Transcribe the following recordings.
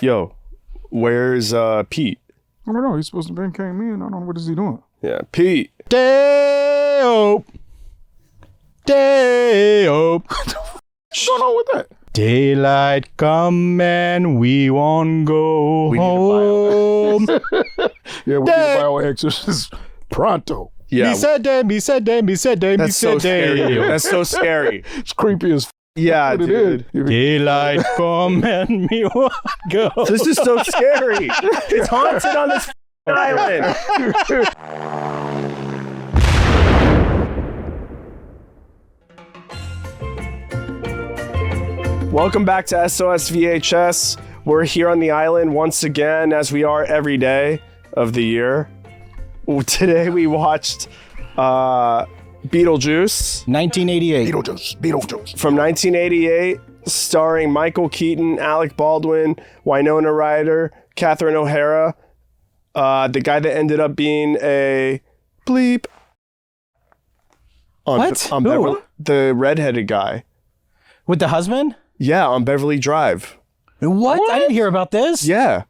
Yo, where's Pete? I don't know. He's supposed to have came in. I don't know. What is he doing? Yeah, Pete. Day-o. Day-o. What's going on with that? Daylight come and we won't go home. Yeah, we need a bioexorcist pronto. Yeah. Me said day, me said day, me said day, me That's so said day. scary. That's so scary. It's creepy as Yeah, what dude. it is. Daylight come and we won't go. This is so scary. It's haunted on this island. Welcome back to SOS VHS. We're here on the island once again, as we are every day of the year. Today we watched Beetlejuice 1988. Beetlejuice. from 1988, starring Michael Keaton, Alec Baldwin, Winona Ryder, Catherine O'Hara, the guy that ended up being a bleep. What? On Who? the redheaded guy. With the husband? Yeah, on Beverly Drive. What? I didn't hear about this. Yeah.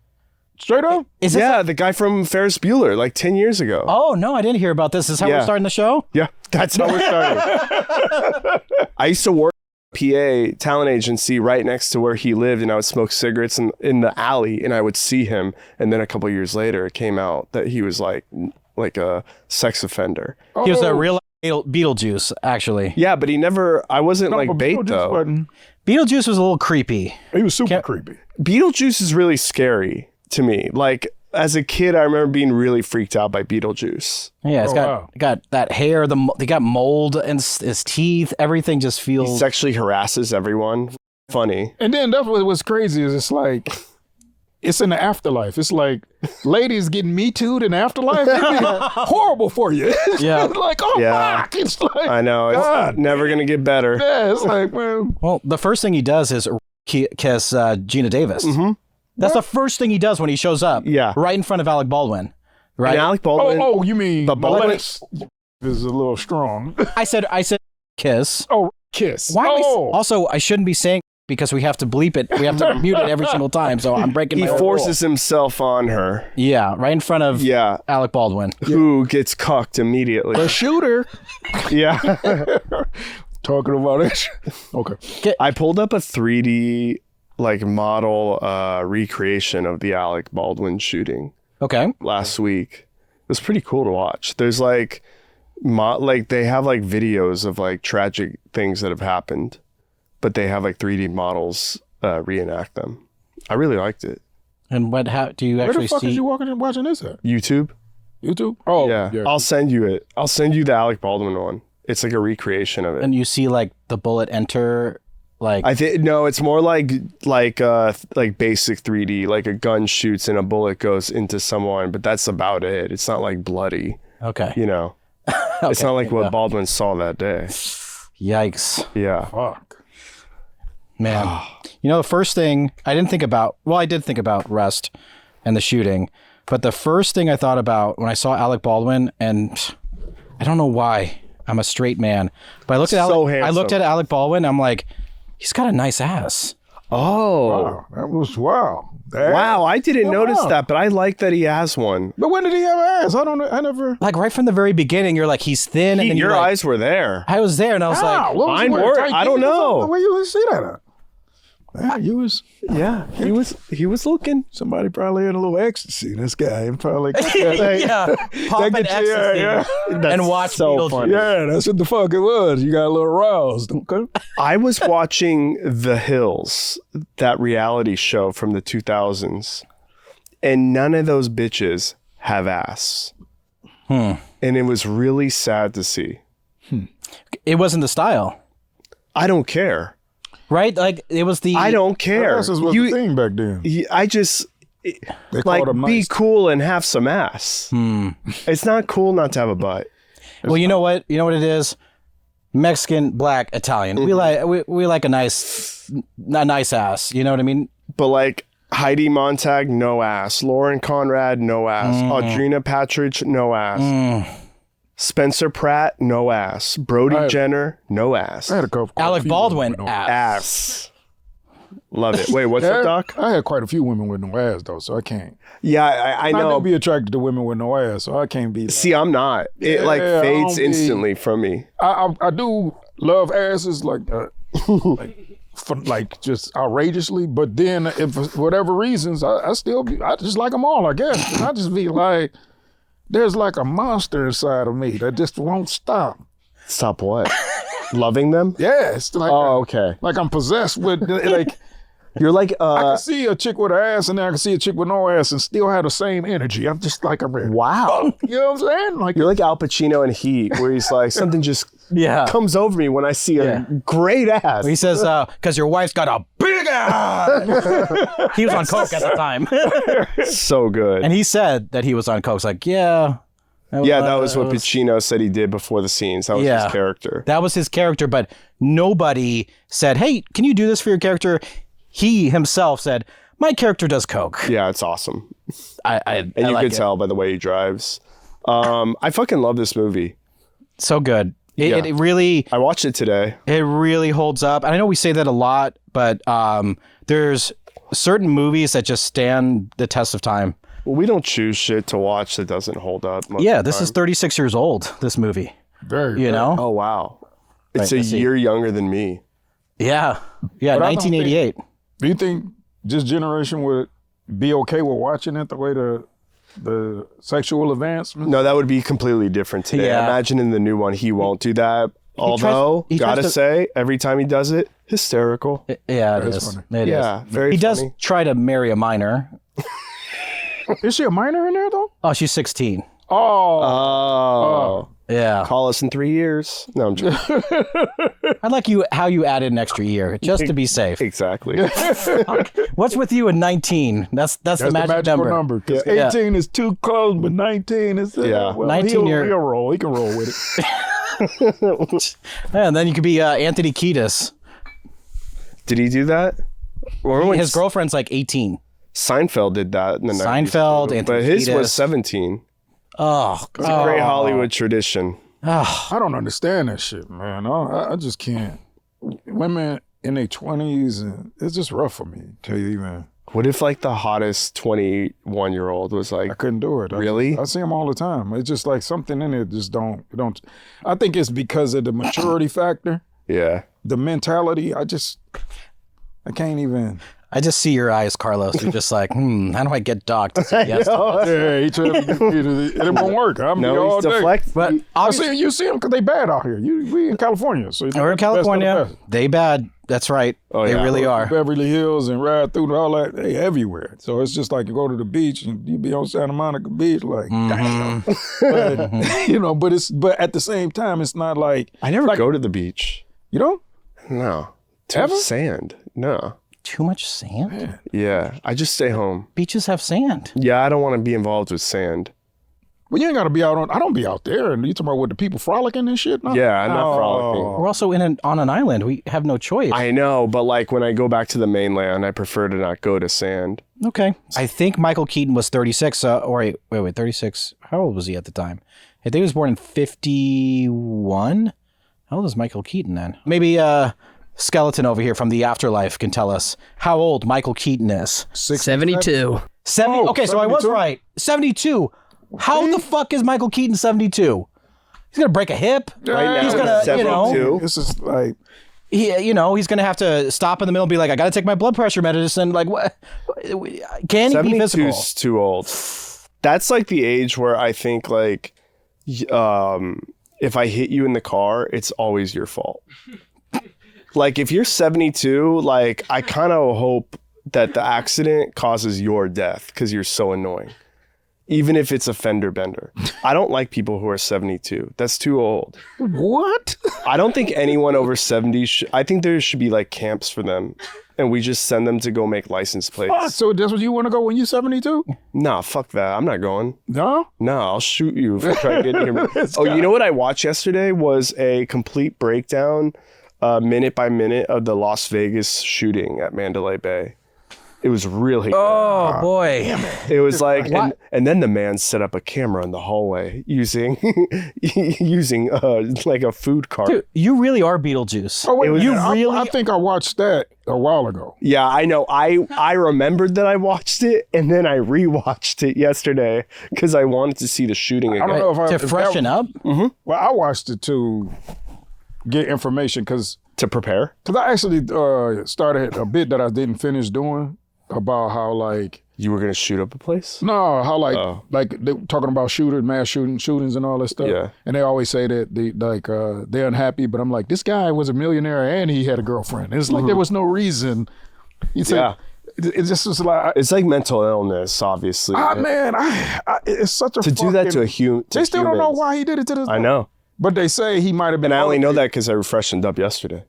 Straight up? Is this Yeah, the guy from Ferris Bueller, like 10 years ago. Oh, no, I didn't hear about this. Is this how Yeah. we're starting the show? Yeah, that's how we're starting. I used to work at a PA talent agency right next to where he lived, and I would smoke cigarettes in the alley, and I would see him. And then a couple years later, it came out that he was like a sex offender. He was a real Beetlejuice, actually. Yeah, but I wasn't like bait though. Beetlejuice was a little creepy. He was super creepy. Beetlejuice is really scary to me. Like as a kid, I remember being really freaked out by Beetlejuice. Yeah, it's wow. got that hair. They got mold in his teeth. Everything just He feels. sexually harasses everyone. Funny. And then that's what's crazy is it's like, it's in the afterlife. It's like ladies getting Me Too'd in the afterlife. It'd be horrible for you. It's Yeah. like, oh, Yeah. fuck. It's like, I know. God. It's never going to get better. Yeah, it's like, man. Well, the first thing he does is kiss Gina Davis. Mm-hmm. That's the first thing he does when he shows up. Yeah. Right in front of Alec Baldwin. Right. And Alec Baldwin. Oh, you mean The Baldwin- molest is a little strong. I said kiss. Oh, kiss. Why? Oh. Also, I shouldn't be saying because we have to bleep it. We have to mute it every single time. So I'm breaking. He my own forces himself on her. rule. Yeah, right in front of Yeah. Alec Baldwin. Who gets cucked immediately. The shooter. Yeah. Talking about it. Okay. I pulled up a 3D like model recreation of the Alec Baldwin shooting Okay. last week. It was pretty cool to watch. There's like they have like videos of like tragic things that have happened, but they have like 3D models reenact them. I really liked it. And how do you Where actually the fuck see? is you watching this at? YouTube? YouTube? Oh, Yeah. I'll send you it. I'll send you the Alec Baldwin one. It's like a recreation of it. And you see like the bullet enter, like I think no, it's more like basic 3D, like a gun shoots and a bullet goes into someone, but that's about it. It's not like bloody, okay. you know. It's not like what Baldwin saw that day. Yikes, Yeah. Fuck. man. You know, the first thing I didn't think about. Well, I did think about Rust and the shooting, but the first thing I thought about when I saw Alec Baldwin, and I don't know why. I'm a straight man, but I looked at So Alec. I looked handsome. at Alec Baldwin. I'm like, he's got a nice ass. Oh. Wow. That was wow. Wow, I didn't notice wow. that, but I like that he has one. But when did he have ass? I don't know. I never. Like right from the very beginning, you're like, he's thin, and then Your you're like, eyes were there. I was there, and I was like, What was he mine wearing? were- Tight I don't jeans or know. something? Where you see that at? Yeah, you was. Yeah, he was looking. Somebody probably in a little ecstasy. This guy probably. yeah, popping get you, ecstasy yeah. and watch so Beetlejuice. funny. Yeah, that's what the fuck it was. You got a little aroused. Okay. I was watching The Hills, that reality show from the 2000s, and none of those bitches have ass. And it was really sad to see. It wasn't the style, I don't care. right? Like it was the. I don't care. Ass was the thing back then. I just They like called them be nice. cool and have some ass. It's not cool not to have a butt. Well, you know what? You know what it is. Mexican, black, Italian. We like a nice ass. You know what I mean? But like Heidi Montag, no ass. Lauren Conrad, no ass. Audrina Patridge, no ass. Spencer Pratt, no ass. Brody Jenner, no ass. I had a couple. Alec people Baldwin, with no ass. Ass. Love it. Wait, what's up, Doc? I had quite a few women with no ass though, so I can't. Yeah, I know. I do be attracted to women with no ass, so I can't be. See, I'm not. It like fades instantly from me. I do love asses like like just outrageously, but then if for whatever reasons, I just like them all, I guess. And I just be like, there's like a monster inside of me that just won't stop. Stop what? Loving them? Yeah, it's like okay. Like I'm possessed with like. You're like I can see a chick with an ass and then I can see a chick with no ass and still have the same energy. I'm just like wow. You know what I'm saying? Like you're like Al Pacino in Heat, where he's like something just comes over me when I see a great ass. He says, "Because your wife's got a big ass." He was on coke at the time. So good. And he said that he was on coke. It's like, yeah. That was what Pacino said he did before the scenes. That was his character. That was his character, but nobody said, "Hey, can you do this for your character?" He himself said, "My character does coke." Yeah, it's awesome. And you could tell by the way he drives. I fucking love this movie. So good. It really... I watched it today. It really holds up. And I know we say that a lot, but there's certain movies that just stand the test of time. Well, we don't choose shit to watch that doesn't hold up. This is 36 years old, this movie. Very. You know? Oh, wow. It's a year younger than me. Yeah. Yeah, 1988. Do you think this generation would be okay with watching it the way the sexual advancement? No, that would be completely different today. Yeah. Imagine in the new one, he won't do that. Although, gotta say, every time he does it, hysterical. Yeah, it is. It is. Yeah, very He funny. does try to marry a minor. Is she a minor in there though? Oh, she's 16. Oh. Yeah. Call us in 3 years. No, I'm joking. I like how you added an extra year just to be safe. Exactly. What's with you in 19? That's the magic number. 'Cause 18 is too close, but 19 is well, 19 he'll roll. He can roll with it. Yeah, and then you could be Anthony Kiedis. Did he do that? His girlfriend's like 18. Seinfeld did that in the 90s. Seinfeld, Anthony but his Kiedis. was 17. Oh, It's a great Hollywood tradition. I don't understand that shit, man. I just can't. Women in their 20s, and it's just rough for me, tell you, man. What if like the hottest 21-year-old was like, I couldn't do it. Really? I see them all the time. It's just like something in it just don't. I think it's because of the maturity factor, yeah. the mentality. I can't even. I just see your eyes, Carlos. You're just like, how do I get Doc to say yes to this? Yeah, he tried to get me to, it won't work. I'm No, all he's day. deflect. But You see them because they bad out here. We in California, so we're in California. They bad. That's right. Oh, they yeah. really are. Beverly Hills and ride through all that. They everywhere. So it's just like you go to the beach and you be on Santa Monica Beach, like damn. But at the same time, it's not like I never go to the beach. You don't? No. Too Ever? much sand. No. Too much sand? Yeah. I just stay home. Beaches have sand. Yeah, I don't want to be involved with sand. Well, you ain't got to be out on. I don't be out there. And you talking about with the people frolicking and shit? No. Yeah, I'm not frolicking. We're also on an island. We have no choice. I know, but like when I go back to the mainland, I prefer to not go to sand. Okay. I think Michael Keaton was 36. Wait, 36. How old was he at the time? I think he was born in 51. How old is Michael Keaton then? Maybe Skeleton over here from the afterlife can tell us how old Michael Keaton is. 72. 70. Oh, Okay, so I was 72? right. 72. How the fuck is Michael Keaton 72? He's gonna break a hip. Right now, He's gonna, it's 72. This is like. he's gonna have to stop in the middle and be like, I gotta take my blood pressure medicine. Like, what? Can he be 72 physical? is too old. That's like the age where I think like, if I hit you in the car, it's always your fault. Like if you're 72, like I kind of hope that the accident causes your death because you're so annoying. Even if it's a fender bender. I don't like people who are 72. That's too old. What? I don't think anyone over 70 I think there should be like camps for them. And we just send them to go make license plates. So that's what you want to go when you're 72? Nah, fuck that. I'm not going. No? No, I'll shoot you if you try to get near me. You know what I watched yesterday was a complete breakdown, minute by minute, of the Las Vegas shooting at Mandalay Bay. It was really good. Oh boy. It was like, and then the man set up a camera in the hallway using like a food cart. Dude, you really are Beetlejuice. Oh, wait, I I think I watched that a while ago. Yeah, I know. I remembered that I watched it, and then I rewatched it yesterday because I wanted to see the shooting again. I don't know to freshen up. Mm-hmm. Well, I watched it to get information because To prepare? I actually started a bit that I didn't finish doing about how like You were gonna shoot up a place? no how like they were talking about mass shootings and all that stuff. Yeah. And they always say that they're unhappy, but I'm like, this guy was a millionaire and he had a girlfriend. It's like there was no reason. He said, Yeah. It just was like It's like mental illness, obviously. man, it's such a to do that to a human. They still don't know why he did it to this. I know. But they say he might have been. And I only know that because I freshened up yesterday.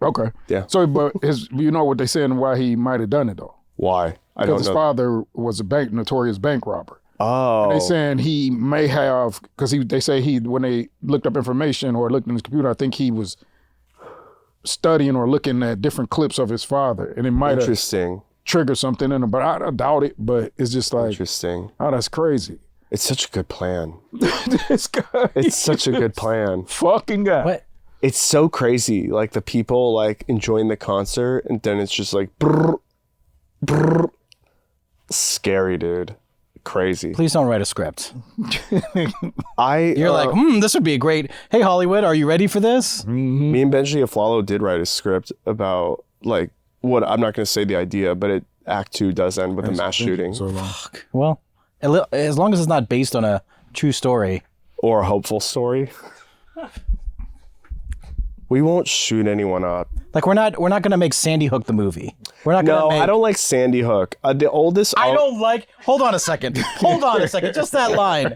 Okay. Yeah. So, but you know what they saying why he might have done it though? Why? I Because don't his know. father was a notorious bank robber. Oh. They saying he may have because they say when they looked up information or looked in his computer, I think he was studying or looking at different clips of his father, and it might have Interesting. triggered something in him. But I doubt it. But it's just like, Interesting. oh, that's crazy. It's such a good plan. This guy, It's such a good plan. fucking guy. What? It's so crazy. Like the people like enjoying the concert, and then it's just like brrr, brrr. Scary, dude. Crazy. Please don't write a script. You're You're like, this would be a great. Hey, Hollywood, are you ready for this? me and Benji Aflalo did write a script about like what I'm not going to say the idea, but Act 2 does end with a mass shooting So long. Well, as long as it's not based on a true story. or a hopeful story. We won't shoot anyone up. Like we're not gonna make Sandy Hook the movie. We're not gonna No, make. I don't like Sandy Hook. The oldest. I don't like. Hold on a second. Hold on a second. Just that line.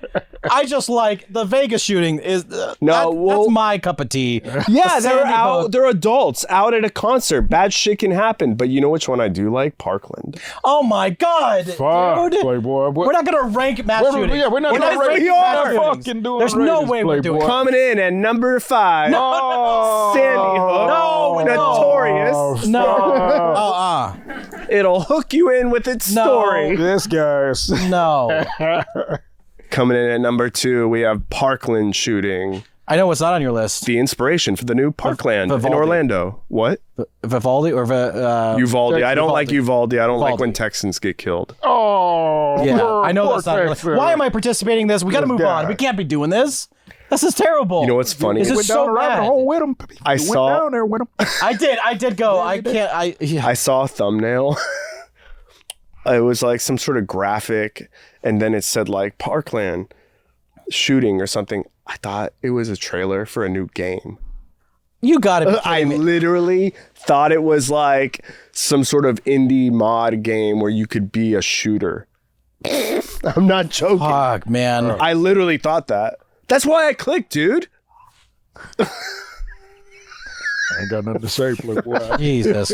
I just like the Vegas shooting. Is that's my cup of tea. Yeah, The they're Sandy out. Hook- They're adults out at a concert. Bad shit can happen. But you know which one I do like? Parkland. Oh my god, Fuck, dude. Playboy. We're not gonna rank mass shootings. Yeah, we're not gonna rank ranking we are mass shootings. fucking doing There's no ratings, way we're doing. Playboy. Coming in at number 5. Oh, Sandy Hook. No, Notorious. No. It'll hook you in with its No. story. This guy's. No. Coming in at number 2, we have Parkland shooting. I know what's not on your list. The inspiration for the new Parkland in Vivaldi. Orlando. What? Vivaldi or Uvalde. I don't like Uvalde. Uvalde. I don't like Uvalde. when Texans get killed. Oh, Yeah, poor- I know poor that's not. Texas. Why am I participating in this? We got to This move on. guy. We can't be doing this. This is terrible. You know what's funny? This Went is down so the rabbit bad. hole with him. I You saw- went down there with him. I did go. I can't. Yeah. I saw a thumbnail. It was like some sort of graphic, and then it said like Parkland shooting or something. I thought it was a trailer for a new game. You got to. I literally thought it was like some sort of indie mod game where you could be a shooter. I'm not joking. Fuck, man. I literally thought that. That's why I clicked, dude. I ain't got nothing to say, Playboy. Jesus.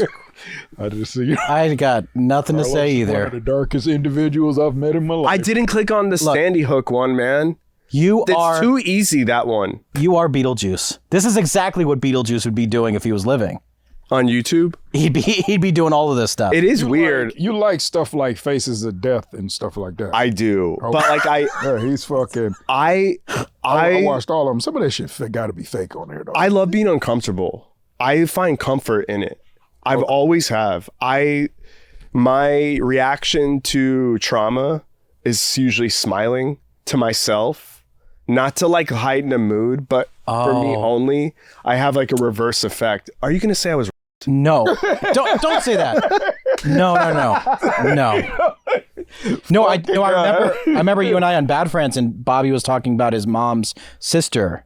I just see you. I got nothing to say One of either. the darkest individuals I've met in my life. I didn't click on the Sandy Hook one, man. You It's are too easy, that one. you are Beetlejuice. This is exactly what Beetlejuice would be doing if he was living. On YouTube? He'd be doing all of this stuff. It is weird. You like stuff like Faces of Death and stuff like that. I do. But like yeah, he's fucking. I I watched all of them. Some of that shit got to be fake on there though. I love being uncomfortable. I find comfort in it. I've always have. My reaction to trauma is usually smiling to myself, not to like heighten a mood, but for me only. I have like a reverse effect. Are you going to say I was? No, don't say that. No. I remember you and I on Bad Friends, and Bobby was talking about his mom's sister.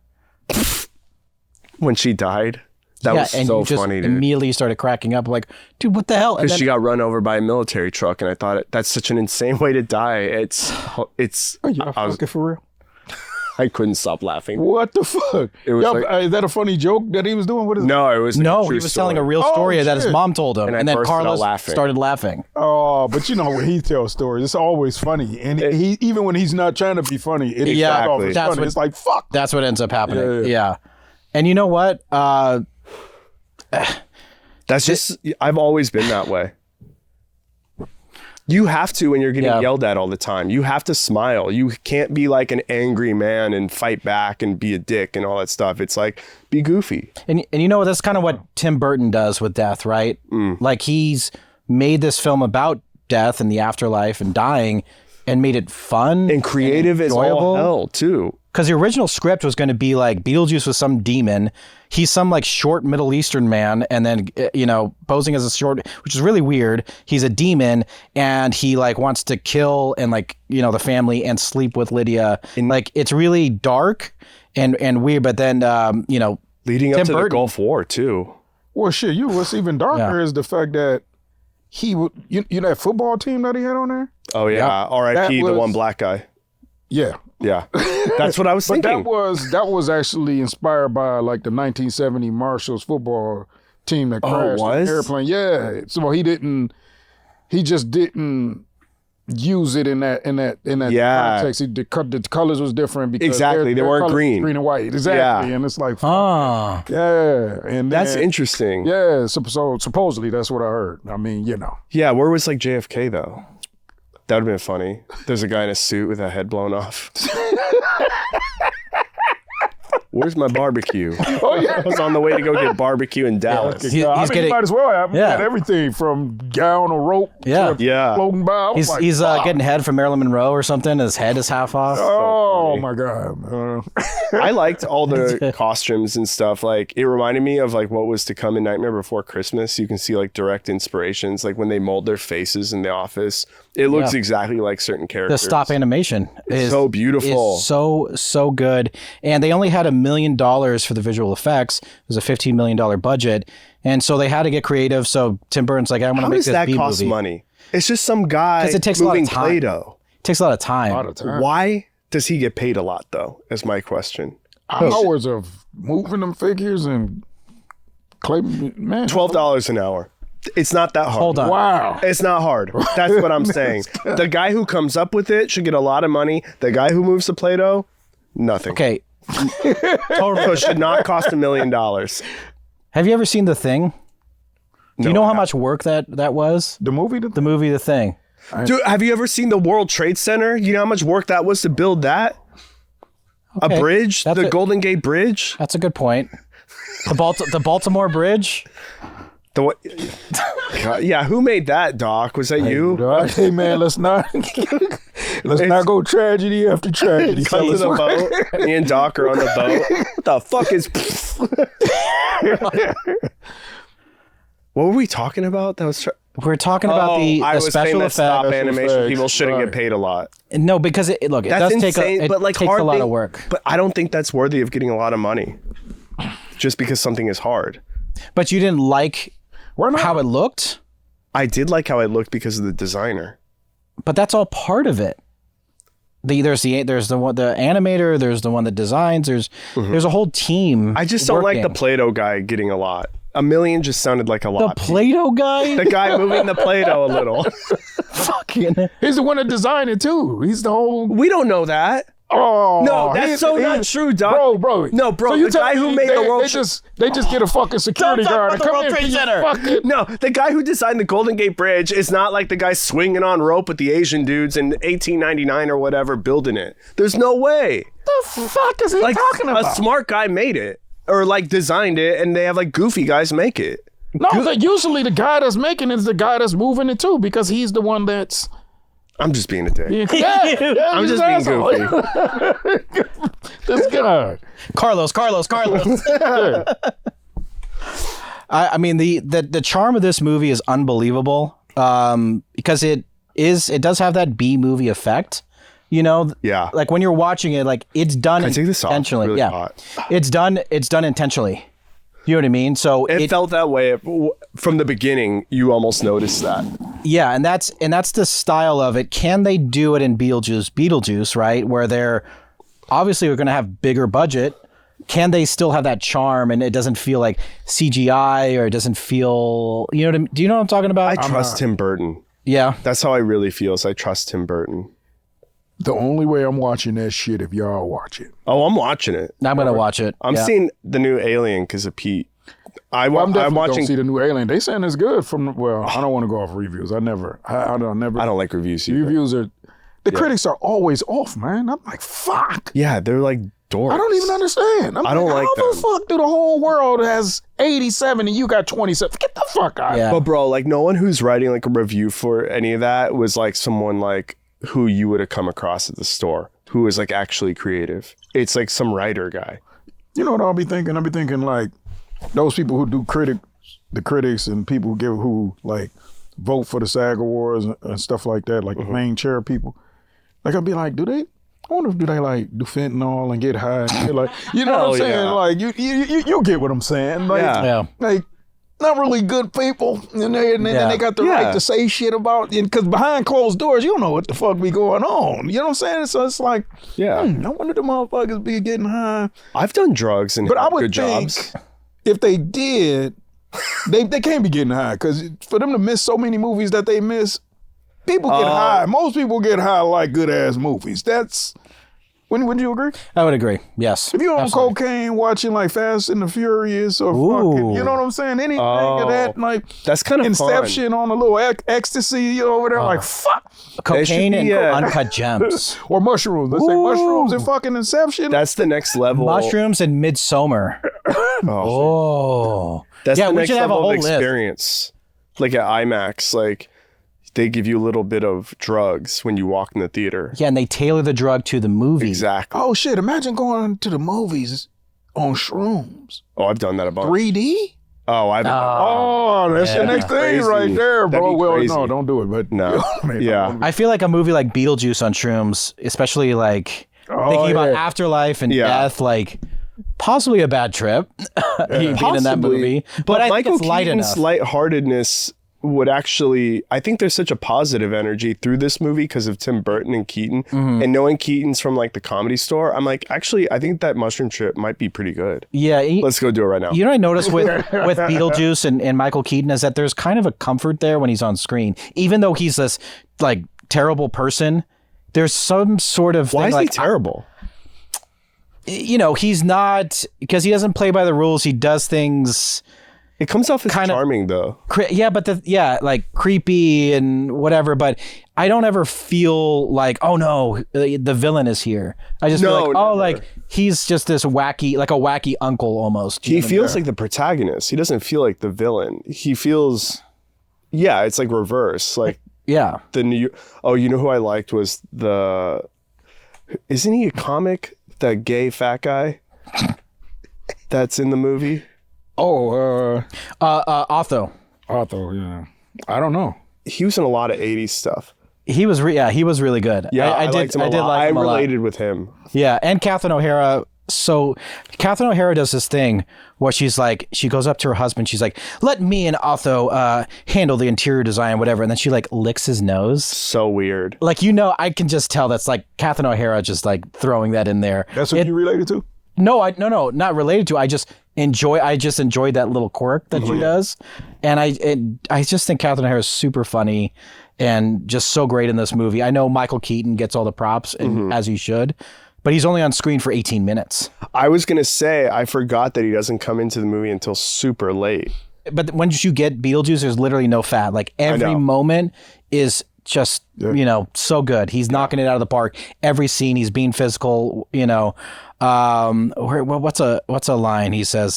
When she died? That was and so you just funny, dude. immediately started cracking up, like, dude, what the hell? And Because then, she got run over by a military truck, and I thought that's such an insane way to die. It's. Are you fucking for real? I couldn't stop laughing. What the fuck? It was is that a funny joke that he was doing? What is No, it was no, a he true was telling a story. real story that his shit. mom told him, And I and then bursted out Carlos laughing. started laughing. Oh, but you know when he tells stories, it's always funny, and he even when he's not trying to be funny, it Yeah, starts off as that's funny. what- It's like fuck. That's what ends up happening. Yeah. Yeah. And you know what? That's just. I've always been that way. You have to when you're getting Yeah. yelled at all the time. You have to smile. You can't be like an angry man and fight back and be a dick and all that stuff. It's like, be goofy. And you know, that's kind of what Tim Burton does with death, right? Like he's made this film about death and the afterlife and dying and made it fun And creative as all hell, too. Because the original script was going to be like Beetlejuice was some demon. He's some like short Middle Eastern man, and then posing as a short, which is really weird. He's a demon, and he like wants to kill and like the family and sleep with Lydia. And like it's really dark and weird. But then leading up Tim to the Burton. Gulf War too. Well, shit, what's even darker is the fact that he would, that football team that he had on there? Oh yeah, R.I.P. the one black guy. Yeah. Yeah, that's what I was But thinking. that was actually inspired by like the 1970 Marshall's football team that crashed in an airplane. Yeah, so he just didn't use it in that context. The colors was different because they weren't green and white. Exactly, and it's like and that's interesting. Yeah, so supposedly that's what I heard. I mean, Yeah, where was like JFK though? That would have been funny. There's a guy in a suit with a head blown off. Where's my barbecue? Oh yeah, I was on the way to go get barbecue in Dallas. He's he getting, might as well have had everything from gown or rope to floating by. He's getting head from Marilyn Monroe or something. His head is half off. Oh my God. I liked all the costumes and stuff. Like it reminded me of like what was to come in Nightmare Before Christmas. You can see like direct inspirations, like when they mold their faces in the office. It looks exactly like certain characters. The stop animation is so beautiful. Is so good. And they only had $1 million for the visual effects. It was a $15 million budget. And so they had to get creative. So Tim Burton's like, I'm going to make this B movie. How does that cost money? It's just some guy it takes moving a lot of time. Play-Doh. It takes a lot of time. Why does he get paid a lot though? Is my question. Hours of moving them figures and clay, man. $12 an hour. It's not that hard. Hold on. Wow. It's not hard. That's what I'm saying. The guy who comes up with it should get a lot of money. The guy who moves the Play-Doh, nothing. Okay. So it should not cost $1 million. Have you ever seen The Thing? Do you know how much work that was? The movie? The movie The Thing. Dude, have you ever seen the World Trade Center? You know how much work that was to build that? Okay. A bridge? The Golden Gate Bridge? That's a good point. The Baltimore Bridge? Yeah, who made that, Doc? Was that you? Hey man, let's not go tragedy after tragedy. Come to the boat. Me and Doc are on the boat. What the fuck is... What were we talking about? That was... We're talking about the special effects. Stop animation people shouldn't get paid a lot. No, because it does take a lot of work. But I don't think that's worthy of getting a lot of money. Just because something is hard. But you didn't like how it looked? I did like how it looked because of the designer. But that's all part of it. There's the animator, there's the one that designs, there's a whole team. I just don't like the Play-Doh guy getting a lot. $1 million just sounded like a lot. The Play-Doh guy? The guy moving the Play-Doh a little. Fucking. He's the one that designed it too. He's the whole. We don't know that. Oh no, that's not true, Doc. Bro. No, bro. So the guy who made the world they just get a fucking security guard and come in. No, the guy who designed the Golden Gate Bridge is not like the guy swinging on rope with the Asian dudes in 1899 or whatever building it. There's no way. The fuck is he talking about? A smart guy made it or like designed it, and they have like goofy guys make it. No, usually the guy that's making it is the guy that's moving it too, because he's the one that's. I'm just being a dick. I'm just being goofy. This guy. Carlos. I mean, the charm of this movie is unbelievable because it does have that B movie effect. Yeah. Like when you're watching it, like it's done intentionally. Really yeah, hot. It's done intentionally. You know what I mean? So it felt that way from the beginning. You almost noticed that. Yeah, and that's the style of it. Can they do it in Beetlejuice, right? Where they're obviously we're going to have bigger budget. Can they still have that charm and it doesn't feel like CGI or it doesn't feel, do you know what I'm talking about? I trust Tim Burton. Yeah. That's how I really feel. Is I trust Tim Burton. The only way I'm watching that shit if y'all watch it. Oh, I'm watching it. I'm going to watch it. I'm seeing the new Alien because of Pete. I'm definitely watching. don't see the new Alien. They saying it's good. I don't want to go off reviews. I don't like reviews either. Reviews are the critics are always off, man. I'm like, fuck. Yeah, they're like dorks. I don't even understand. I don't like how the fuck do the whole world has 87 and you got 27? Get the fuck out. Yeah. But bro, like no one who's writing like a review for any of that was like someone like who you would have come across at the store who is like actually creative. It's like some writer guy. You know what I'll be thinking? I'll be thinking like those people who do the critics and people who like vote for the SAG Awards and stuff like that, like the main chair people. Like I'll be like, I wonder if they like do fentanyl and get high and shit like, you know what I'm saying? Yeah. Like you get what I'm saying? Like, like not really good people, and then they got the right to say shit about, because behind closed doors, you don't know what the fuck be going on. You know what I'm saying? So it's like, I wonder the motherfuckers be getting high. I've done drugs and had good jobs. If they did, they can't be getting high, because for them to miss so many movies that they miss, people get high. Most people get high like good ass movies. Wouldn't you agree? I would agree. Yes. If you're on cocaine watching like Fast and the Furious or fucking, you know what I'm saying? Anything of that, like that's kind of Inception fun. On a little ecstasy, you know, over there, like fuck. Cocaine and uncut gems. Or mushrooms. Let's say mushrooms and fucking Inception. That's the next level. Mushrooms and Midsummer. That's the we next should have a level whole of experience. Like at IMAX, like they give you a little bit of drugs when you walk in the theater. Yeah, and they tailor the drug to the movie. Exactly. Oh shit! Imagine going to the movies on shrooms. Oh, I've done that a bunch. 3D. Oh, I've. That's the next thing right there, bro. Well, no, don't do it. But no, I feel like a movie like Beetlejuice on shrooms, especially like thinking about afterlife and death, like possibly a bad trip being in that movie. But I Michael think it's light Keaton's enough. lightheartedness would actually, I think there's such a positive energy through this movie because of Tim Burton and Keaton. And knowing Keaton's from like the Comedy Store, I'm like, actually, I think that mushroom trip might be pretty good. Yeah. Let's go do it right now. You know what I noticed with Beetlejuice and Michael Keaton is that there's kind of a comfort there when he's on screen. Even though he's this like terrible person, there's some sort of Why thing, is like, he terrible? You know, he's not, because he doesn't play by the rules. He does things... It comes off as kind charming though. Like creepy and whatever. But I don't ever feel like, oh no, the villain is here. I just feel like, oh, like he's just this wacky, like a wacky uncle almost. He feels like the protagonist. He doesn't feel like the villain. He feels, it's like reverse. Like the new. Oh, you know who I liked was isn't he a comic? That gay fat guy that's in the movie. Oh, Otho. Otho, yeah. I don't know. He was in a lot of 80s stuff. He was really good. Yeah, I did like him a lot. I related with him. Yeah, and Catherine O'Hara. So Catherine O'Hara does this thing where she's like, she goes up to her husband. She's like, let me and Otho handle the interior design, whatever. And then she like licks his nose. So weird. Like, you know, I can just tell that's like Catherine O'Hara just like throwing that in there. That's what you related to? No, not related to. I just enjoyed that little quirk that she does, and I just think Catherine O'Hara is super funny and just so great in this movie. I know Michael Keaton gets all the props, and as he should, but he's only on screen for 18 minutes. I was gonna say I forgot that he doesn't come into the movie until super late. But when you get Beetlejuice, there's literally no fat. Like every moment is just so good. He's knocking it out of the park. Every scene, he's being physical. You know. What's a line? He says,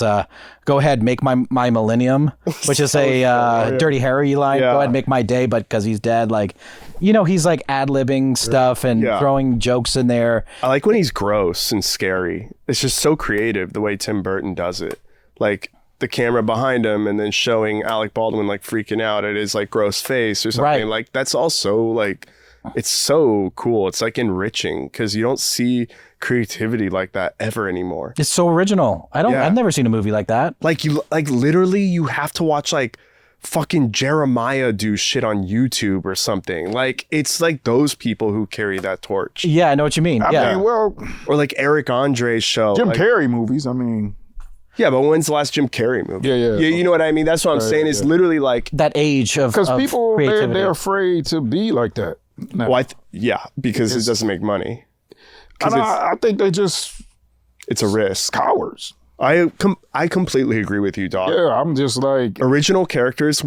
"Go ahead, make my millennium," which is a Dirty Harry line. Go ahead, make my day, but because he's dead, like, he's like ad-libbing stuff and throwing jokes in there. I like when he's gross and scary. It's just so creative the way Tim Burton does it. Like the camera behind him and then showing Alec Baldwin like freaking out at his like gross face or something. Right. Like that's also like, it's so cool. It's like enriching because you don't see creativity like that ever anymore. It's so original. I've never seen a movie like that. Like literally you have to watch like fucking Jeremiah do shit on YouTube or something. Like it's like those people who carry that torch. Yeah, I know what you mean. I mean, well, or like Eric Andre's show. Jim Carrey movies. I mean, yeah, but when's the last Jim Carrey movie? Yeah. You know what I mean? That's what I'm saying. Is literally like that age of because people creativity. they're afraid to be like that. No. Well, because it doesn't make money. I think they just it's a risk. Cowards. I completely agree with you, Doc. Yeah, I'm just like original characters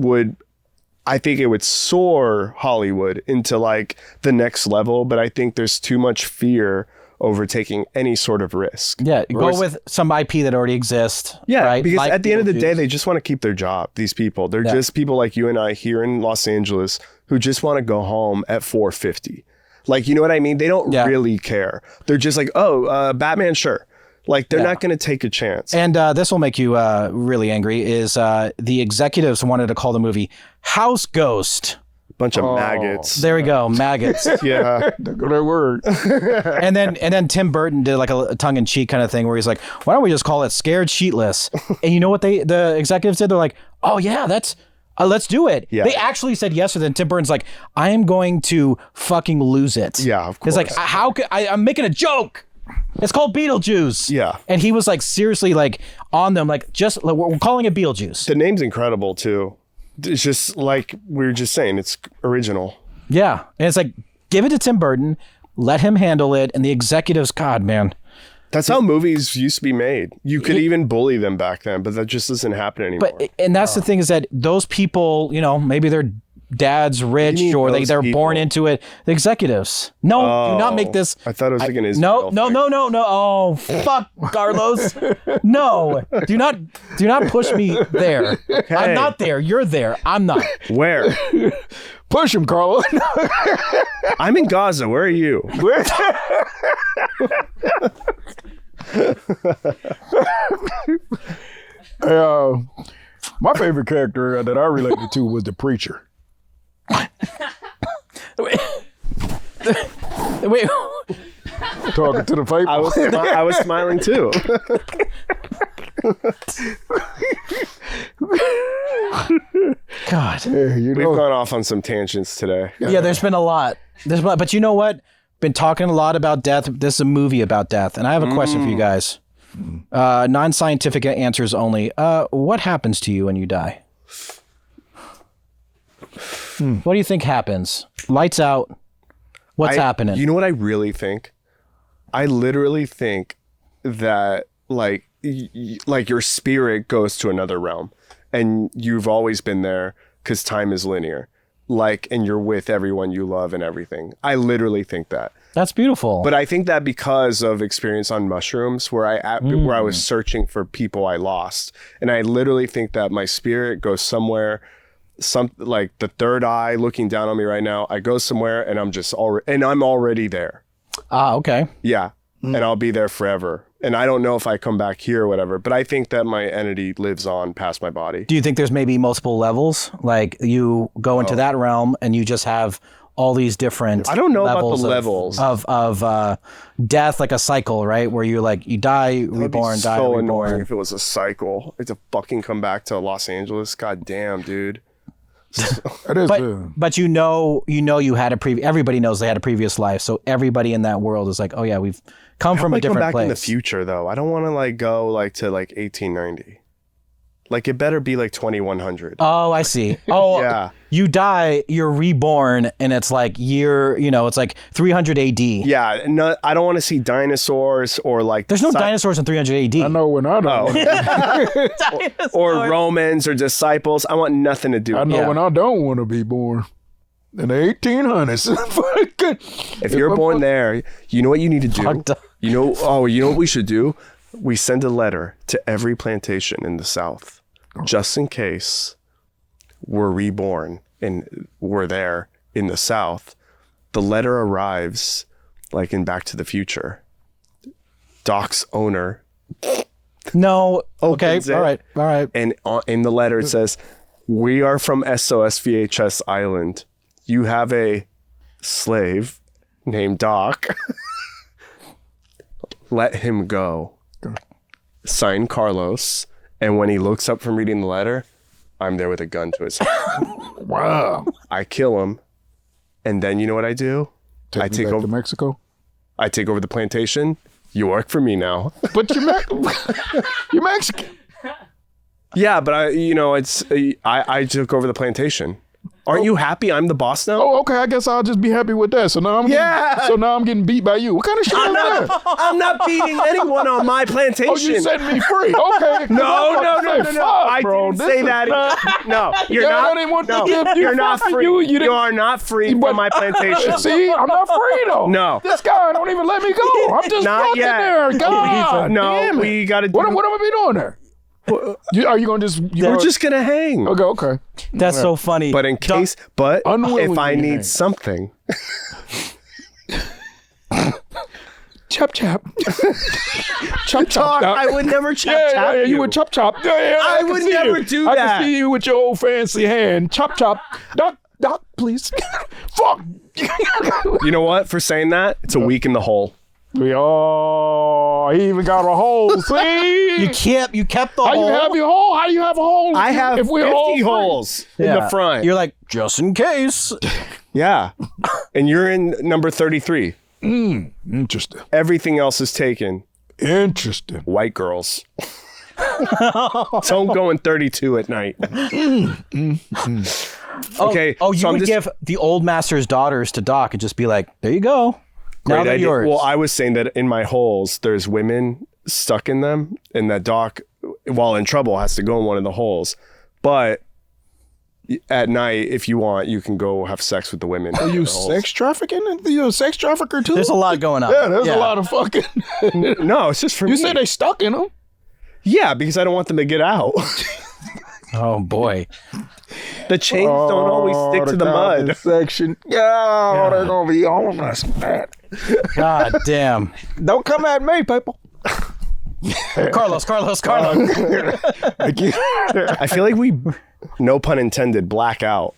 I think it would soar Hollywood into like the next level, but I think there's too much fear over taking any sort of risk. Yeah, go with some IP that already exists. Yeah, right? because like at the end of the day, Beetlejuice. they just want to keep their job, these people. They're just people like you and I here in Los Angeles who just want to go home at 4:50. Like, you know what I mean? They don't really care. They're just like, Batman, sure. Like, they're not going to take a chance. And this will make you really angry, is the executives wanted to call the movie House Ghost. Bunch of maggots. There we go, maggots. Yeah. that word. and then Tim Burton did like a tongue-in-cheek kind of thing where he's like, why don't we just call it Scared Sheetless? And you know what the executives did? They're like, oh yeah, that's... let's do it. Yeah. They actually said yes, and then Tim Burton's like, I am going to fucking lose it. Yeah, of course. It's like, how could I'm making a joke. It's called Beetlejuice. Yeah. And he was like seriously like on them, like just like, we're calling it Beetlejuice. The name's incredible too. It's just like we were just saying, it's original. Yeah. And it's like, give it to Tim Burton, let him handle it, and the executives, God, man. That's how movies used to be made. You could even bully them back then, but that just doesn't happen anymore. But and that's the thing is that those people, you know, maybe their dad's rich or they're born into it. The executives. No, do not make this. I thought it was like an No. Israel thing. Oh, fuck, Carlos. No. Do not push me there. Okay. I'm not there. You're there. I'm not. Where? Push him, Carlo. I'm in Gaza. Where are you? My favorite character that I related to was the preacher. Wait. Talking to the faithful. I was smiling too. God. We've gone off on some tangents today. Yeah, there's been a lot. But you know what? Been talking a lot about death. This is a movie about death, and I have a question for you guys. Non-scientific answers only. What happens to you when you die? What do you think happens? Lights out. What's happening? You know what I really think? I literally think that like your spirit goes to another realm, and you've always been there because time is linear. Like, and you're with everyone you love and everything. I literally think that. That's beautiful. But I think that because of experience on mushrooms, where I was searching for people I lost, and I literally think that my spirit goes somewhere, like the third eye looking down on me right now. I go somewhere, and I'm already there. Okay. Yeah, and I'll be there forever. And I don't know if I come back here or whatever, but I think that my entity lives on past my body. Do you think there's maybe multiple levels? Like you go into that realm and you just have all these different I don't know about the levels of death, like a cycle, right? Where you die, reborn, die, so reborn. annoying if it was a cycle. It's a fucking come back to Los Angeles. God damn, dude. It is But you know you had a previous. Everybody knows they had a previous life, so everybody in that world is like, oh yeah, we've come from a different come back place. in the future though. I don't want to go to 1890. Like it better be like 2100. Oh, I see. Oh, yeah. You die, you're reborn, and it's like it's like 300 AD. Yeah, no, I don't want to see dinosaurs or like. There's no dinosaurs in 300 AD. I know when I don't. Or Romans or disciples. I want nothing to do with I know when I don't want to be born. In the 1800s. If you're born there, you know what you need to do? You know what we should do? We send a letter to every plantation in the South, just in case we're reborn and we're there in the South. The letter arrives like in Back to the Future. Doc's owner. No. Okay. All right. And in the letter it says, "We are from SOS VHS Island. You have a slave named Doc. Let him go. Sign Carlos." And when he looks up from reading the letter, I'm there with a gun to his head. Wow. I kill him. And then you know what I do? I take over to Mexico. I take over the plantation. You work for me now. But you're Mexican. Yeah, but I took over the plantation. Aren't you happy I'm the boss now? Oh, okay. I guess I'll just be happy with that. So now I'm getting beat by you. What kind of shit is that? I'm not beating anyone on my plantation. Oh, you setting me free? Okay. No. I bro, didn't say that. No, you're not. You're not free. You are not free from my plantation. See, I'm not free though. No. This guy don't even let me go. I'm just Not stuck yet. in there. God, No, we got to do. What am I be doing there? Are you gonna just? We're just gonna hang. Okay. That's so funny. But in case, if I need something, chop. chop. I would never chop. Yeah, you would chop. Yeah, I would never do that. I can see you with your old fancy hand. Chop. Doc, please. Fuck. You know what? For saying that, it's a week in the hole. He even got a hole. See? You kept the hole. How you have your hole? How do you have a hole? I have 50 holes in the front. You're like, just in case. Yeah. And you're in number 33. Interesting. Everything else is taken. Interesting. White girls. Don't go in 32 at night. Okay. Oh, you would give the old master's daughters to Doc and just be like, there you go. Now they're yours. Well, I was saying that in my holes, there's women stuck in them, and that Doc, while in trouble, has to go in one of the holes. But at night, if you want, you can go have sex with the women. Are you sex trafficking? You a sex trafficker too? There's a lot going on. Yeah, there's a lot of fucking. No, it's just for me. You said they stuck in them? Yeah, because I don't want them to get out. Oh boy. The chains don't always stick to the mud. Section. Yeah, they're gonna be on us, man. God damn. Don't come at me, people. Carlos. I feel like we, no pun intended, black out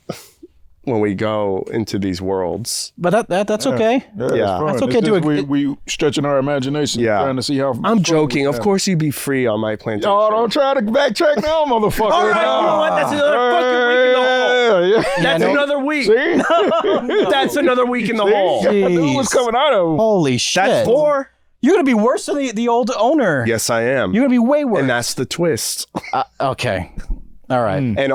when we go into these worlds. But that's okay. Yeah. That's okay to we stretching our imagination, trying to see how. I'm joking. Of course, you'd be free on my plantation. Oh, don't try to backtrack now, motherfucker. All right, you know what? That's another fucking week in the hole. That's another week. See? That's another week in the hole. I knew what's coming out of him. Holy shit. That's 4. You're going to be worse than the old owner. Yes, I am. You're going to be way worse. And that's the twist. Okay. All right. And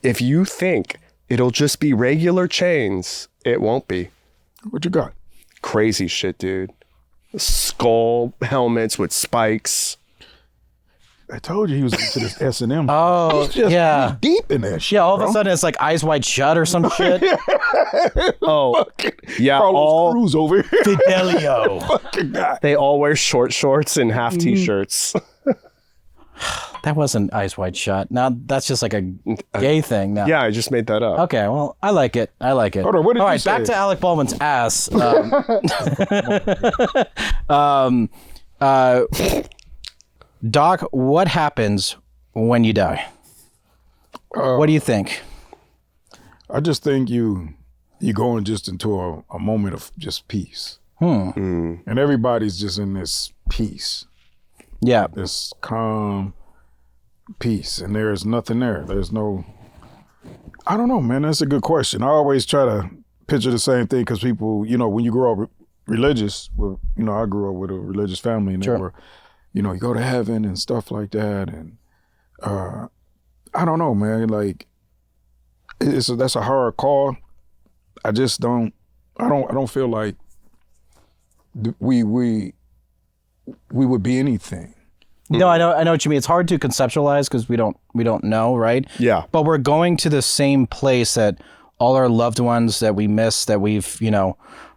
if you think it'll just be regular chains, it won't be. What you got? Crazy shit, dude. Skull helmets with spikes. I told you he was into this S&M. Oh, he's deep in that shit. Yeah, all of a sudden it's like Eyes Wide Shut or some shit. Oh, yeah. Carlos Cruz over here. Fidelio. Fucking guy. They all wear short shorts and half t-shirts. That wasn't Eyes Wide Shut. Now that's just like a gay thing now. Yeah, I just made that up. Okay, well, I like it. Hold on, what did you say? Back to Alec Baldwin's ass. Doc, what happens when you die? What do you think? I just think you going just into a moment of just peace. And everybody's just in this peace. Yeah. This calm peace. And there's nothing there. There's no, I don't know, man. That's a good question. I always try to picture the same thing because people, when you grow up religious, well, I grew up with a religious family and they were, you go to heaven and stuff like that. And I don't know, man. Like, that's a hard call. I just don't feel like we would be anything. No, I know what you mean. It's hard to conceptualize because we don't know, right? Yeah. But we're going to the same place that all our loved ones that we miss, that we've, that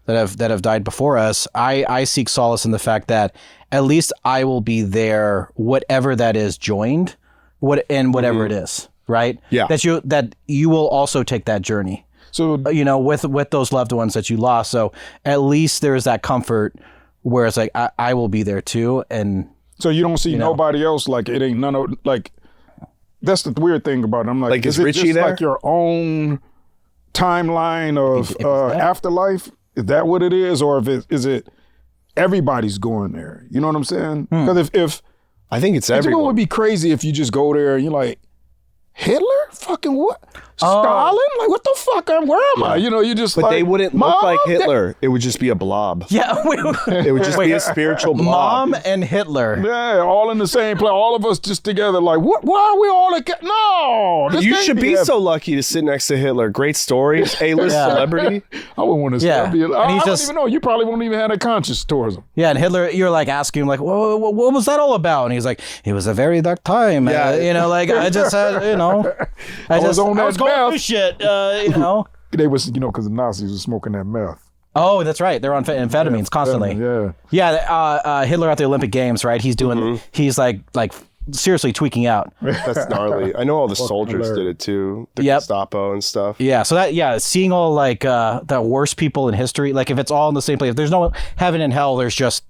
have died before us. I seek solace in the fact that at least I will be there, whatever that is, joined, whatever it is, right? Yeah. That you will also take that journey. So with those loved ones that you lost. So at least there's that comfort where it's like I will be there too. And so you don't see nobody else, like it ain't none of, like, that's the weird thing about it. I'm like is it Richie just there? like your own timeline of afterlife? Is that what it is, or is it everybody's going there? You know what I'm saying? Because if I think it's everyone everyone. would be crazy if you just go there and you're like, Hitler? Fucking what? Stalin? Like, what the fuck? Where am I? You know, you just But like, they wouldn't look like Hitler. It would just be a blob. Yeah. It would just be a spiritual blob. Mom and Hitler. Yeah, all in the same place. All of us just together. Like, what? Why are we all like? No, this You can't should be happening. so lucky to sit next to Hitler. Great stories, A-list celebrity. I wouldn't want to. Yeah. I he's don't just- even know. You probably won't even have a conscience towards him. Yeah, and Hitler, you're like asking him, like, what was that all about? And he's like, it was a very dark time. Yeah. You know, like, I just had, you know, I was on that was going meth. through shit, you know. They was, you know, because the Nazis were smoking that meth. Oh, that's right. They're on amphetamines constantly. Yeah. Yeah, Hitler at the Olympic Games, right? He's doing, he's like seriously tweaking out. That's gnarly. I know all the soldiers did it too. The Gestapo and stuff. Yeah, so seeing all like the worst people in history, like if it's all in the same place, if there's no heaven and hell, there's just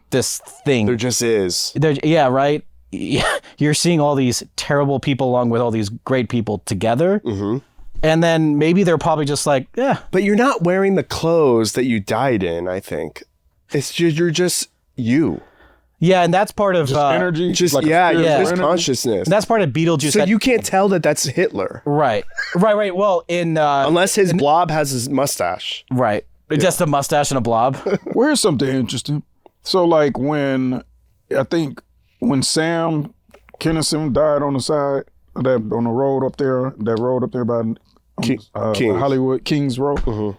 this thing. There just is. Yeah, right? Yeah, you're seeing all these terrible people along with all these great people together. Mm-hmm. And then maybe they're probably just like, yeah. But you're not wearing the clothes that you died in, I think. It's just, you're just you. Yeah, and that's part of... Just energy. Just, like just consciousness. That's part of Beetlejuice. So you can't tell that that's Hitler. Right. Well, in... Unless his blob has his mustache. Right. Just a mustache and a blob. Where's something interesting? So like when Sam Kinison died on the side, on the road up there, by Kings. Hollywood Kings Road,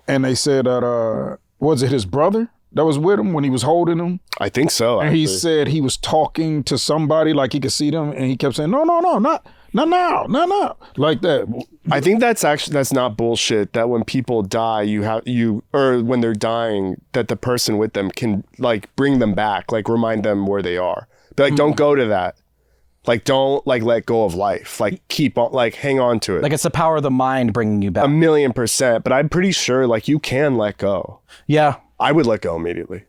and they said that was it his brother that was with him when he was holding him? I think so. And he said he was talking to somebody like he could see them, and he kept saying, "No, not now," like that. I think that's not bullshit. That when people die, or when they're dying, that the person with them can like bring them back, like remind them where they are. Be like, don't go to that. Like, don't like let go of life. Like, keep on, like, hang on to it. Like, it's the power of the mind bringing you back. 1,000,000%. But I'm pretty sure, like, you can let go. Yeah. I would let go immediately.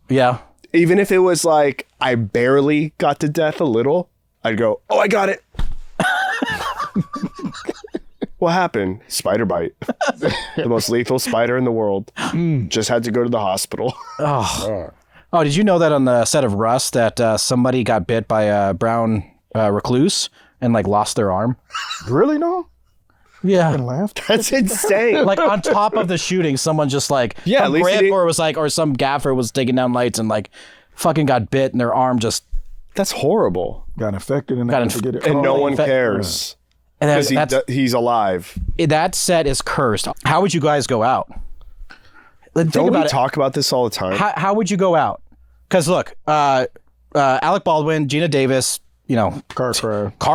Yeah. Even if it was like I barely got to death a little, I'd go, oh, I got it. What happened? Spider bite. The most lethal spider in the world. Just had to go to the hospital. Oh, did you know that on the set of Rust that somebody got bit by a brown recluse and like lost their arm? Really? No. Yeah. I laughed. That's insane. Like on top of the shooting, someone just like at least grip or was like, or some gaffer was taking down lights and like fucking got bit and their arm just That's horrible. Got infected and and no one cares. And Because he's alive. That set is cursed. How would you guys go out? Don't we talk about this all the time? How would you go out? Because look, Alec Baldwin, Gina Davis, you know, car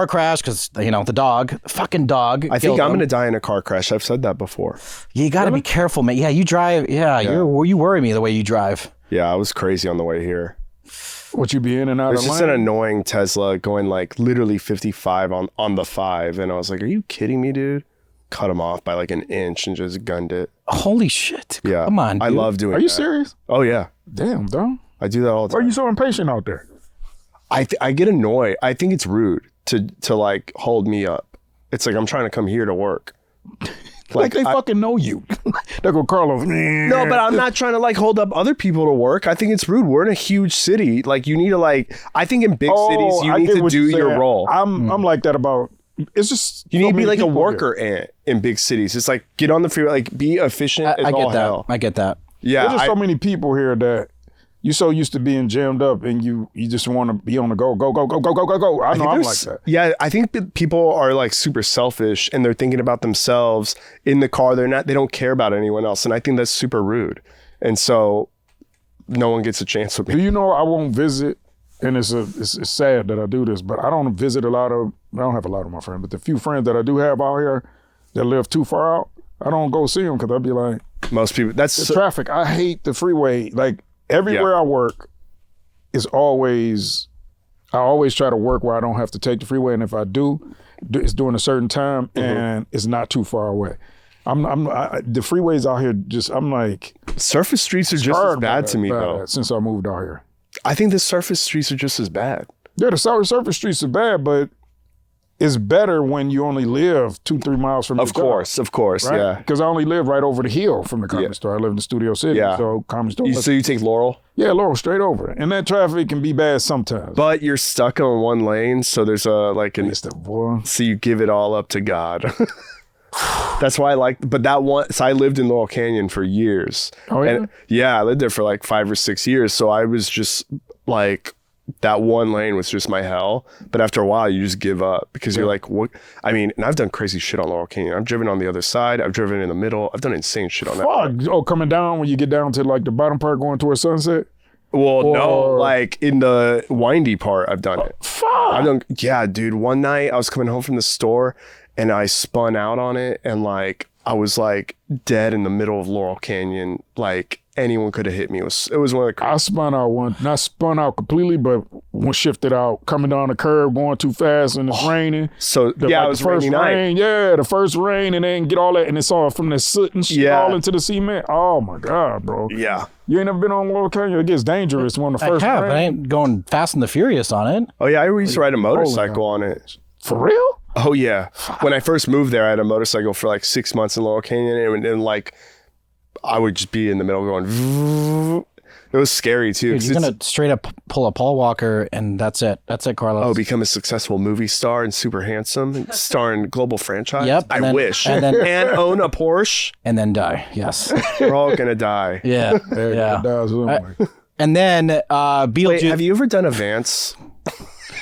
crash because you know the fucking dog. I think I'm gonna die in a car crash. I've said that before. You got to be careful, man. Yeah, you drive. Yeah, you worry me the way you drive. Yeah, I was crazy on the way here. What, you be in and out of It's just an annoying Tesla going like literally 55 on the 5, and I was like, "Are you kidding me, dude?" Cut him off by like an inch and just gunned it. Holy shit! Yeah, come on. I dude. love doing. Are you that. serious? Oh yeah, damn, dog. I do that all the time. Why are you so impatient out there? I get annoyed. I think it's rude to like hold me up. It's like I'm trying to come here to work. Like they fucking know you. They go, Carlos. No, but I'm not trying to like hold up other people to work. I think it's rude. We're in a huge city. Like you need to like. I think in big cities you need to do your role. I'm like that about. It's just you need to be like a worker ant in big cities. It's like get on the freeway, like be efficient. I get that. I get that. Yeah, there's just so many people here that you so used to being jammed up, and you just want to be on the go. I know I'm like that. Yeah, I think people are like super selfish, and they're thinking about themselves in the car. They don't care about anyone else, and I think that's super rude. And so, no one gets a chance with me. Do you know I won't visit? And it's sad that I do this, but I don't visit I don't have a lot of my friends, but the few friends that I do have out here that live too far out, I don't go see them because I'd be like, most people, that's the traffic. I hate the freeway. Like everywhere I work I always try to work where I don't have to take the freeway. And if I do, it's during a certain time and it's not too far away. The freeways out here I'm like. Surface streets are just as bad to me though. Since I moved out here. I think the surface streets are just as bad. Yeah, the surface streets are bad, but it's better when you only live 2-3 miles from Of course, right? Yeah. Because I only live right over the hill from the Comedy Store. I live in the Studio City, so Comedy Store. So you take Laurel? Yeah, Laurel, straight over. And that traffic can be bad sometimes. But you're stuck on one lane, so there's so you give it all up to God. That's why but that one, so I lived in Laurel Canyon for years. Oh, yeah? And I lived there for like 5 or 6 years, so I was just like, that one lane was just my hell. But after a while, you just give up because you're like, what? I mean, and I've done crazy shit on Laurel Canyon. I've driven on the other side. I've driven in the middle. I've done insane shit on that part. Oh, coming down when you get down to like the bottom part going towards Sunset? Well, no, like in the windy part, I've done it. Fuck. Dude, one night I was coming home from the store and I spun out on it and like, I was like dead in the middle of Laurel Canyon. Like, anyone could have hit me. It was one of the. I spun out once, not spun out completely, but one shifted out, coming down the curb, going too fast, and it's raining. So it was the first rainy rain. night. Yeah, the first rain, and then get all that, and it's all from the soot and shit all into the cement. Oh my God, bro. Yeah. You ain't never been on Laurel Canyon? It gets dangerous when the first I have, rain. but I ain't going Fast and the Furious on it. Oh yeah, I used to ride a motorcycle on it. For real? Oh yeah. When I first moved there, I had a motorcycle for like 6 months in Laurel Canyon, and like I would just be in the middle going. It was scary too. Dude, you're gonna straight up pull a Paul Walker, and that's it. That's it, Carlos. Oh, become a successful movie star and super handsome, and star in global franchise. Yep. I wish. And own a Porsche. And then die. Yes. We're all gonna die. Yeah. Yeah. And then Beetlejuice. Wait, have you ever done a Vance?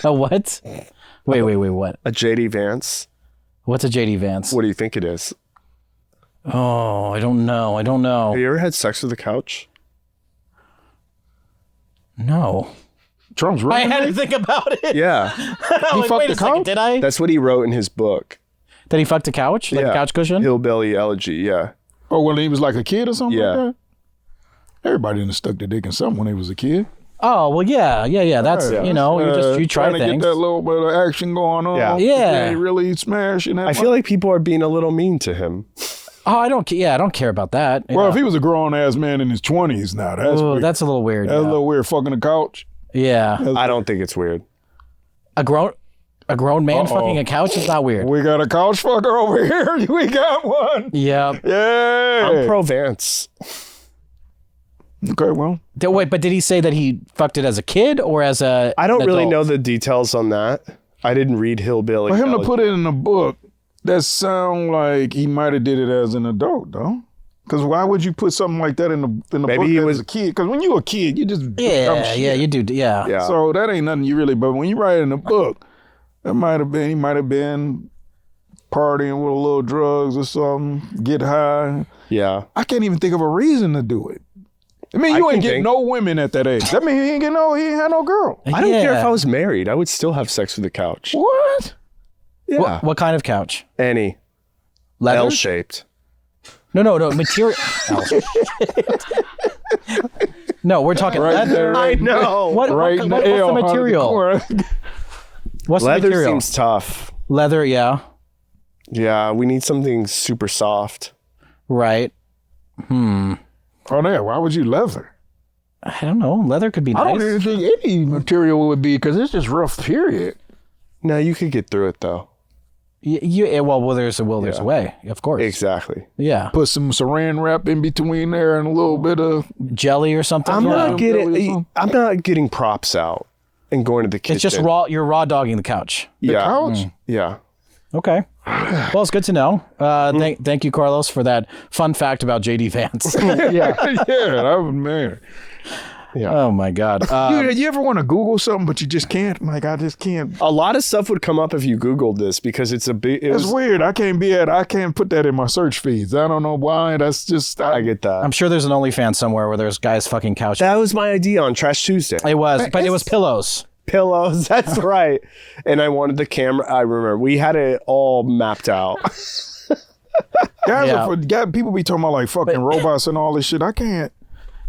A what? Wait, what? A JD Vance? What's a JD Vance? What do you think it is? Oh, I don't know. Have you ever had sex with a couch? No. Trump's right. I had to think about it. Yeah. He Like, fucked wait the a second, couch? did I? That's what he wrote in his book. Did he fuck a couch? Like a couch cushion? Hillbilly Elegy, yeah. Oh, when he was like a kid or something Yeah. like that? Everybody done stuck their dick in something when they was a kid. Oh, well, yeah. That's, you know, you try trying to things. get that little bit of action going on. Yeah. Yeah. They ain't really smashing that. I feel like people are being a little mean to him. Oh, I don't care about that. Well, if he was a grown-ass man in his 20s now, that's weird. That's a little weird. That's a little weird, fucking a couch. Yeah. I don't think it's weird. A grown man fucking a couch is not weird. We got a couch fucker over here. We got one. Yeah. Yeah. I'm pro Vance. Okay, well. Wait, but did he say that he fucked it as a kid or as a I don't really adult? know the details on that. I didn't read Hillbilly. For him to Elegy. put it in a book, that sound like he might have did it as an adult, though. Because why would you put something like that in the Maybe book he as was a kid? Because when you're a kid, you just dumb Yeah, shit. you do. Yeah. Yeah. So that ain't nothing you really. But when you write it in a book, he might have been partying with a little drugs or something, get high. Yeah. I can't even think of a reason to do it. I mean, you ain't getting no women at that age. That mean he ain't had no girl. I don't care if I was married. I would still have sex with the couch. What? Yeah. What kind of couch? Any. Leather? L-shaped. No, material. No, we're talking leather. there, I know. What's the material? What's the Leather material? seems tough. Leather, yeah. Yeah, we need something super soft. Right. Oh, yeah. Why would you leather? I don't know. Leather could be nice. I don't even think any material would be because it's just rough. Period. No, you could get through it though. Well, there's a will, there's a way. Of course. Exactly. Yeah. Put some saran wrap in between there and a little bit of Jelly or something. I'm not Jelly or getting props out and going to the kitchen. It's just raw. You're raw dogging the couch. Yeah. couch. Yeah. Okay. Well, it's good to know. Thank you, Carlos, for that fun fact about JD Vance. Yeah, that was man. Yeah. Oh my God. Dude, you ever want to Google something but you just can't? Like I just can't. A lot of stuff would come up if you Googled this because it's a big. It's weird. I can't put that in my search feeds. I don't know why. That's just. I get that. I'm sure there's an OnlyFans somewhere where there's guys fucking couches. That was my idea on Trash Tuesday. It was, but it was pillows. Pillows, that's right. And I wanted the camera. I remember we had it all mapped out. Guys, people be talking about like fucking robots and all this shit. I can't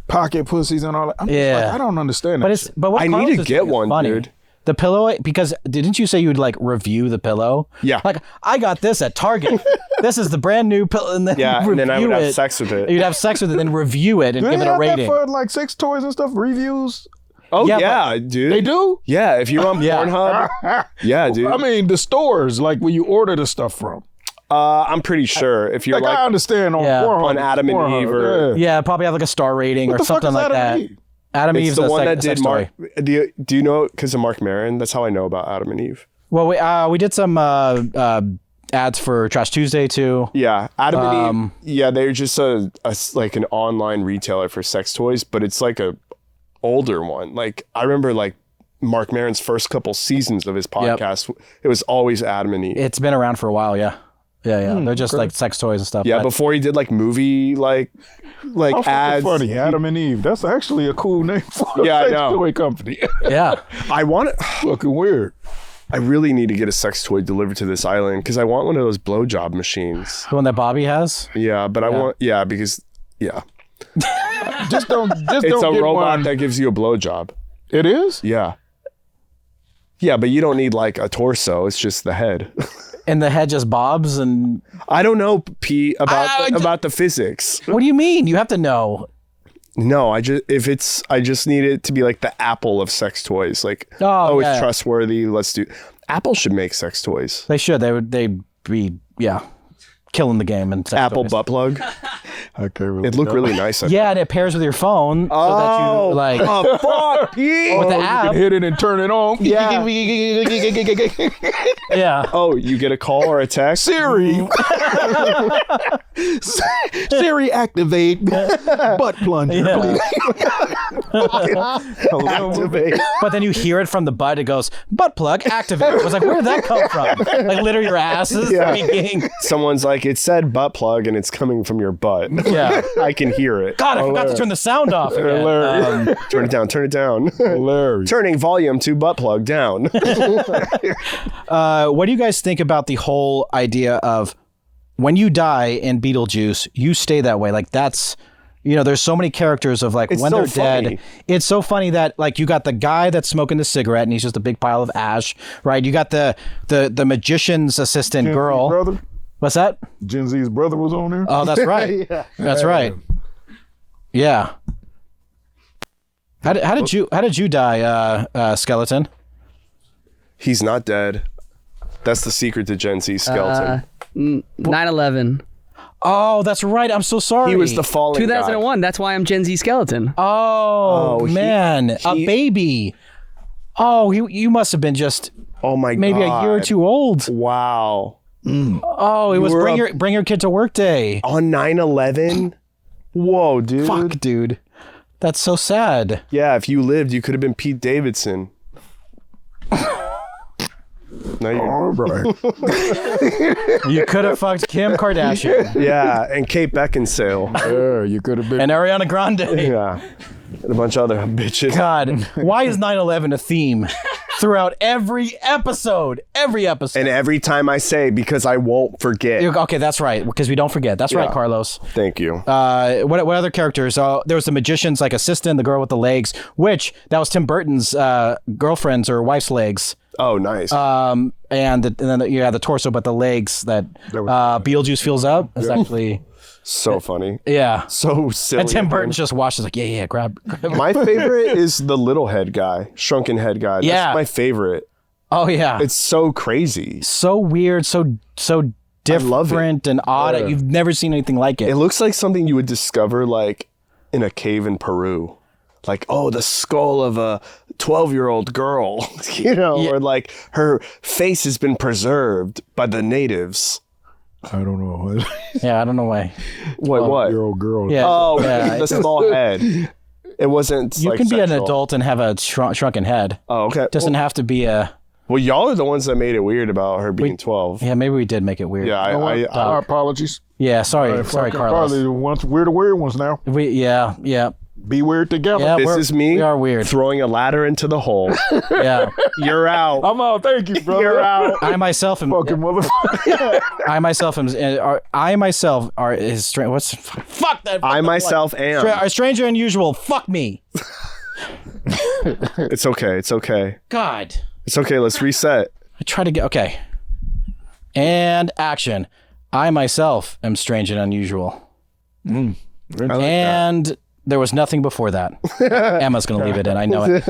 pocket pussies and all that. I'm just like, I don't understand that. But what I Carlos need to is get doing is one, funny. dude. The pillow, because didn't you say you'd like review the pillow? Yeah. Like, I got this at Target. This is the brand new pillow. And then and then I would have sex with it. You'd have sex with it, then review it and Do give they it a have rating. that for like sex toys and stuff? Reviews? Oh, Yeah, yeah, dude. They do? Yeah, if you're on Yeah. Pornhub. Yeah, dude. I mean, the stores, like where you order the stuff from. I'm pretty sure if you're Like I understand on Yeah. Pornhub, on Adam and Pornhub, Eve or- Yeah, probably have like a star rating or the fuck something is like Adam that. and Eve? Adam and it's Eve's the a one sex- that did sex Mark. toy. Do you know because of Mark Maron? That's how I know about Adam and Eve. Well, we did some ads for Trash Tuesday too. Yeah, Adam and Eve. Yeah, they're just like an online retailer for sex toys, but it's like a older one. Like I remember like Mark Maron's first couple seasons of his podcast. It was always Adam and Eve. It's been around for a while. Yeah. They're just like sex toys and stuff. Yeah, but- before he did like movie like How ads. funny, Adam and Eve. That's actually a cool name for a Yeah, I sex know. toy company. yeah. I want it. Fucking weird. I really need to get a sex toy delivered to this island because I want one of those blowjob machines. The one that Bobby has. Yeah, but I want because Just don't it's get a robot one. that gives you a blowjob. It is? Yeah. Yeah, but you don't need like a torso. It's just the head. And the head just bobs and I don't know, Pete, about the physics. what do you mean? You have to know. No, I just need it to be like the Apple of sex toys. Like, Oh, it's yeah. trustworthy. Let's do. Apple should make sex toys. They should. They'd be killing the game and sex Apple toys. butt plug. Okay, really. It looked really nice. Yeah, and it pairs with your phone so that you like Oh, fuck, Pete. with the You app. can hit it and turn it on. Yeah. Yeah. Oh, you get a call or a text? Siri. Siri, activate butt plunger. Yeah. Activate. But then you hear it from the butt. It goes butt plug activate. I was like, where did that come from? Like literally your ass is speaking. Someone's like, it said butt plug and it's coming from your butt. Yeah. I can hear it. God, I forgot to turn the sound off again. Hilarious. Turn it down. Turn it down. Hilarious. Turning volume to butt plug down. What do you guys think about the whole idea of when you die in Beetlejuice, you stay that way? Like that's, there's so many characters of like It's when so they're funny. dead. It's so funny that like you got the guy that's smoking the cigarette and he's just a big pile of ash, right? You got the magician's assistant girl. Brother? What's that? Gen Z's brother was on there. Oh, that's right. That's right. Yeah. How did you die, Skeleton? He's not dead. That's the secret to Gen Z skeleton. 9/11. Oh, that's right. I'm so sorry. He was the fallen 2001. That's why I'm Gen Z skeleton. Oh, man, a baby. Oh, you must have been just guy. Oh my god. maybe a year or two old. Wow. Oh, it was were bring your kid to work day. On 9/11? Whoa, dude. Fuck, dude. That's so sad. Yeah, if you lived, you could have been Pete Davidson. No, All right. You could have fucked Kim Kardashian yeah, and Kate Beckinsale. Yeah, you could have been. and Ariana Grande. Yeah. And a bunch of other bitches. God, why is 9/11 a theme throughout every episode? Every episode. And every time I say, because I won't forget. Okay, that's right. Because we don't forget. That's right, Carlos. Thank you. What other characters? There was the magician's like assistant, the girl with the legs, which that was Tim Burton's girlfriend's or wife's legs. Oh, nice. And then you had the torso, but the legs that Beetlejuice fills up is actually so funny. So silly. And Tim Burton just watches like, grab. My favorite is the little head guy, shrunken head guy. That's my favorite. Oh yeah, It's so crazy. so weird, so love different and odd. You've never seen anything like it. It looks like something you would discover like in a cave in Peru. Like, oh, the skull of a 12-year-old girl, or like her face has been preserved by the natives. I don't know. Yeah, I don't know why. What? Your old girl. Yeah. Oh, Yeah, the small head. It wasn't You like can be an sexual. adult and have a shrunken head. Oh, okay. Doesn't have to be a. Well, y'all are the ones that made it weird about her being 12. Yeah, maybe we did make it weird. Yeah, Our apologies. Yeah, sorry, Fucking Carlos. Carly, we're the weird ones now. Yeah. Be weird together. Yeah. This is me We are weird. throwing a ladder into the hole. Yeah. You're out. I'm out. Thank you, brother. You're out. I myself am. Fucking motherfucker. I myself am. I myself are is strange. What's fuck that? I myself am. Are stranger unusual. Fuck me. It's okay. It's okay. God. It's okay. Let's reset. I try to get okay. And action. I myself am strange and unusual. I like that. And There was nothing before that. Emma's going to leave it in. I know it.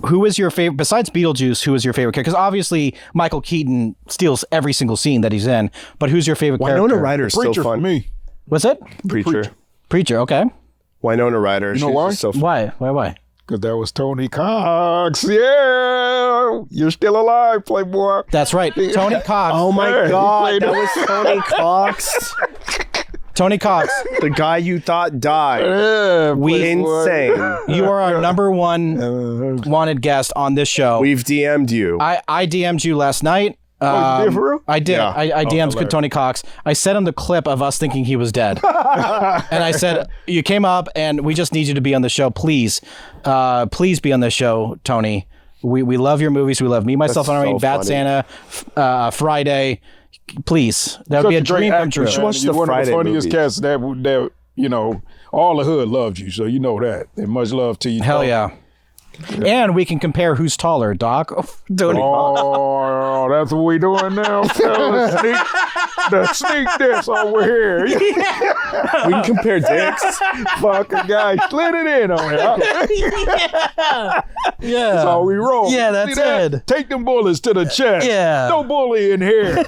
Who is your favorite, besides Beetlejuice, who is your favorite character? Because obviously Michael Keaton steals every single scene that he's in, but who's your favorite character? Winona Ryder is so Preacher fun. for me. What's it? Preacher. Okay. Winona Ryder. You know why? So fun. Why? Because that was Tony Cox. Yeah. You're still alive, Playboy. That's right. Tony Cox. Oh my Yeah, God, that was Tony Cox. Tony Cox. The guy you thought died. Yeah, Insane. You are our number one wanted guest on this show. We've DM'd you. I DM'd you last night. you did for real? I did. Yeah. I DM'd Tony Cox. I sent him the clip of us thinking he was dead. And I said, you came up and we just need you to be on the show. Please. Please be on the show, Tony. We love your movies. We love Me, Myself, and Irene, Bad funny. Santa, Friday. Please. That would be a dream come true. should watch the You're one Friday of the funniest movies. cats that, you know, all the hood loves you, so you know that. And much love to you. Hell yeah. And we can compare who's taller, Doc. Tony Cox. Oh, that's what we doing now. The sneak this over here. We can compare dicks. Fucking guy slid it in on here. Yeah. That's all we roll. Yeah, that's See that? it. Take them bullets to the chest. Yeah. No bully in here.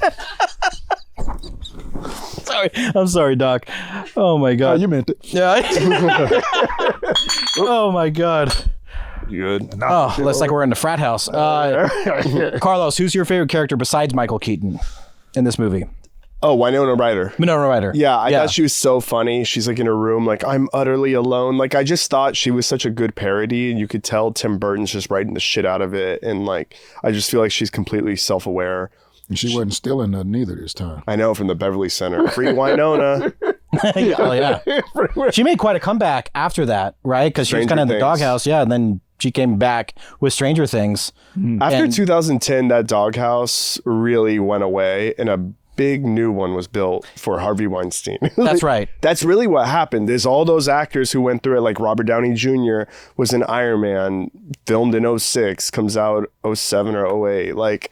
Sorry. I'm sorry, Doc. Oh my God. You meant it. Yeah. Oh my God. Good. Oh, looks like we're in the frat house. Carlos, who's your favorite character besides Michael Keaton in this movie? Oh, Winona Ryder. Winona Ryder. Yeah, I thought she was so funny. She's like in her room, like, I'm utterly alone. Like, I just thought she was such a good parody, and you could tell Tim Burton's just writing the shit out of it. And like, I just feel like she's completely self-aware. And she wasn't stealing nothing either this time. I know, from the Beverly Center. Free Winona. Oh yeah. She made quite a comeback after that, right? Because she was kind of in the Things. doghouse. Yeah, and then she came back with Stranger Things. After 2010, that doghouse really went away, and a big new one was built for Harvey Weinstein. That's right. That's really what happened. There's all those actors who went through it, like Robert Downey Jr. was in Iron Man, filmed in 06, comes out 07 or 08. Like,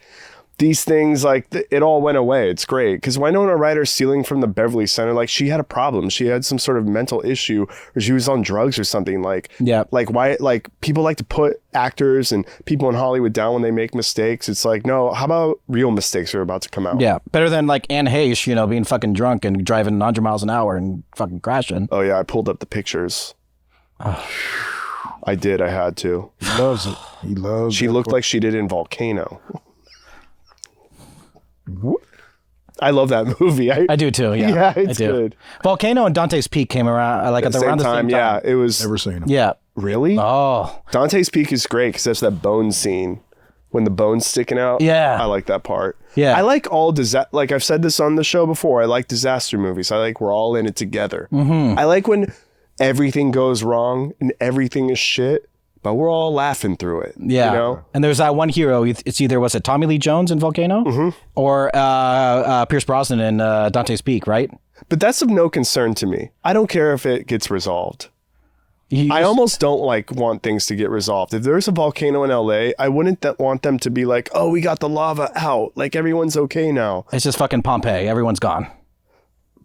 these things, like, it all went away. It's great. Because Winona Ryder stealing from the Beverly Center, like, she had a problem. She had some sort of mental issue, or she was on drugs or something. Like, Yeah. like, why, like, people like to put actors and people in Hollywood down when they make mistakes. It's like, no, how about real mistakes are about to come out? Yeah, better than like Anne Heche, you know, being fucking drunk and driving 100 miles an hour and fucking crashing. Oh, yeah, I pulled up the pictures. I did. I had to. He loves it. He loves She it. looked like she did in Volcano. I love that movie. I do too. Yeah, Yeah, I it's do. good. Volcano and Dante's Peak came around like at around the same time. Yeah, it was. Never seen him. Yeah. Really? Oh, Dante's Peak is great because that's that bone scene when the bone's sticking out. Yeah. I like that part. Yeah. I like all like I've said this on the show before. I like disaster movies. I like we're all in it together. I like when everything goes wrong and everything is shit, but we're all laughing through it. yeah. You know? And there's that one hero. It's either was it Tommy Lee Jones in Volcano or Pierce Brosnan in Dante's Peak, right? But that's of no concern to me. I don't care if it gets resolved. He I just- almost don't want things to get resolved. If there's a volcano in LA, I wouldn't want them to be like, oh, we got the lava out. Like everyone's okay now. It's just fucking Pompeii. Everyone's gone.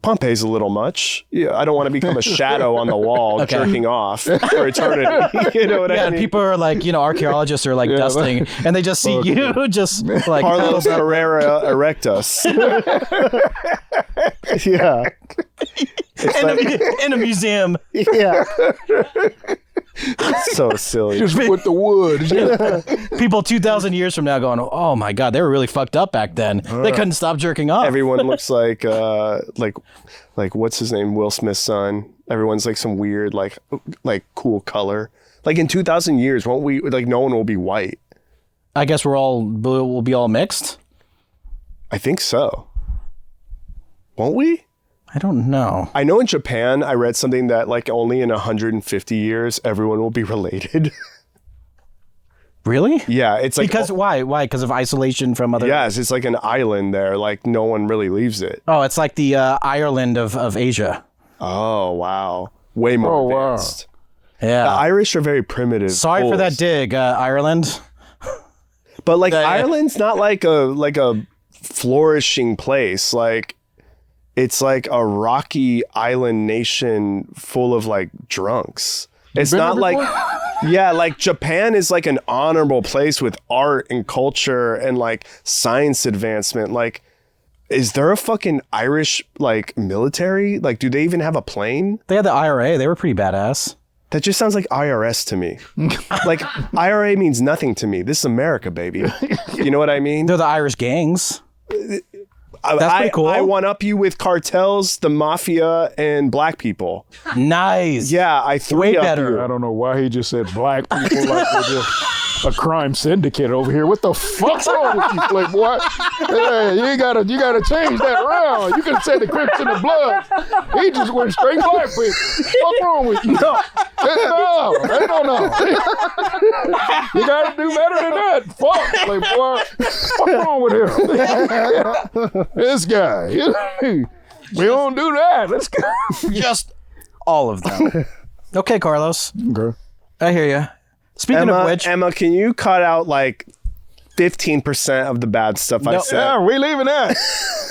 Pompeii's a little much. Yeah, I don't want to become a shadow on the wall jerking off for eternity. You know what Yeah, I and mean? people are like, you know, archeologists are like dusting, and they just see you just like Carlos Herrera Erectus. Yeah. It's like, in a museum. yeah. It's so silly. Just with the wood. People 2,000 years from now going, oh my God, they were really fucked up back then. They couldn't stop jerking off. Everyone looks like what's his name? Will Smith's son. Everyone's like some weird, like cool color. Like in 2,000 years, won't we, like no one will be white. I guess we'll be all mixed. I think so. Won't we? I don't know. I know in Japan, I read something that like only in 150 years, everyone will be related. Really? Yeah, it's like Because why? Why? Because of isolation from other. yes, it's like an island there. Like no one really leaves it. Oh, it's like the Ireland of Asia. Oh wow, way more Oh, wow. advanced. Yeah. The Irish are very primitive. Sorry for that fools. dig, Ireland. But like Yeah. Ireland's not like a flourishing place. Like it's like a rocky island nation full of like drunks. It's not like, yeah, like Japan is like an honorable place with art and culture and like science advancement. Like, is there a fucking Irish like military? Like, do they even have a plane? They had the IRA. They were pretty badass. That just sounds like IRS to me. Like, IRA means nothing to me. This is America, baby. You know what I mean? They're the Irish gangs. That's pretty cool. I one up you with cartels, the mafia, and black people. Nice. Yeah, I three Way up better. you. I don't know why he just said black people like they're just a crime syndicate over here. What the fuck's wrong with you, Playboy? Hey, you gotta change that around. You could have said the Crips and the Bloods. He just went straight black people. What's wrong with you? No. You gotta do better than that. Fuck, Playboy. What's wrong with him? This guy. We don't do that. Let's go. Just all of them. Okay, Carlos. Okay. I hear you. Speaking of which, Emma, can you cut out like 15% of the bad stuff I said? Yeah, we leaving that.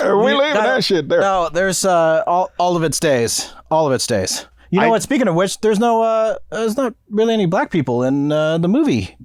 We leaving that shit there. no, there's all of it stays. All of it stays. You know what? Speaking of which, there's not really any black people in the movie.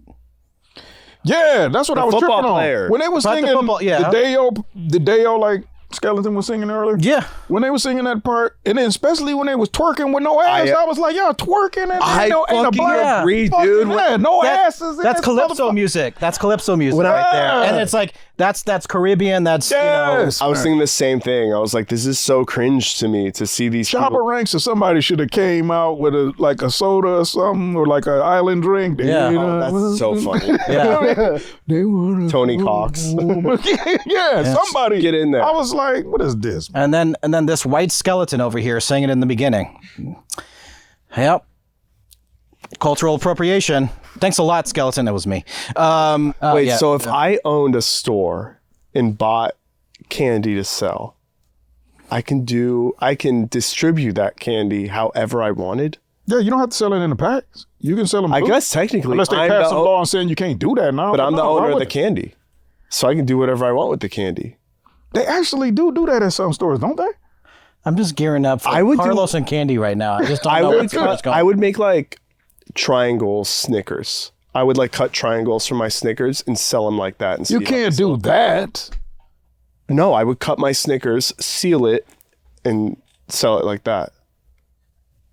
Yeah, that's what I was football tripping player. on. When they was But the singing football, yeah. the Deo like Skeleton was singing earlier. Yeah. When they was singing that part, and then especially when they was twerking with no ass, I was like, y'all twerking and I ain't a black agree, fucking dude. man, no asses. That's Calypso music. That's Calypso music When I- right there. And it's like that's Caribbean. That's Yes. I was thinking the same thing. I was like, this is so cringe to me to see these Chopper people. Ranks or somebody should have came out with a soda or something or like an island drink. Yeah. Oh, that's so funny. Yeah. They wanna Tony Cox. yeah, somebody Get in there. I was like, what is this? And then this white skeleton over here singing in the beginning. Yep. Cultural appropriation. Thanks a lot, skeleton. That was me. Wait, yeah. so if I owned a store and bought candy to sell, I can distribute that candy however I wanted? Yeah, you don't have to sell it in the packs. You can sell them. I guess technically, unless they I'm pass the some law saying you can't do that now. but I'm the no, why owner of would the candy. So I can do whatever I want with the candy. They actually do that at some stores, don't they? I'm just gearing up for Carlos and candy right now. I just don't know what's going. I would make like triangle Snickers. I would like cut triangles from my Snickers and sell them like that. And You can't do that. No, I would cut my Snickers, seal it, and sell it like that.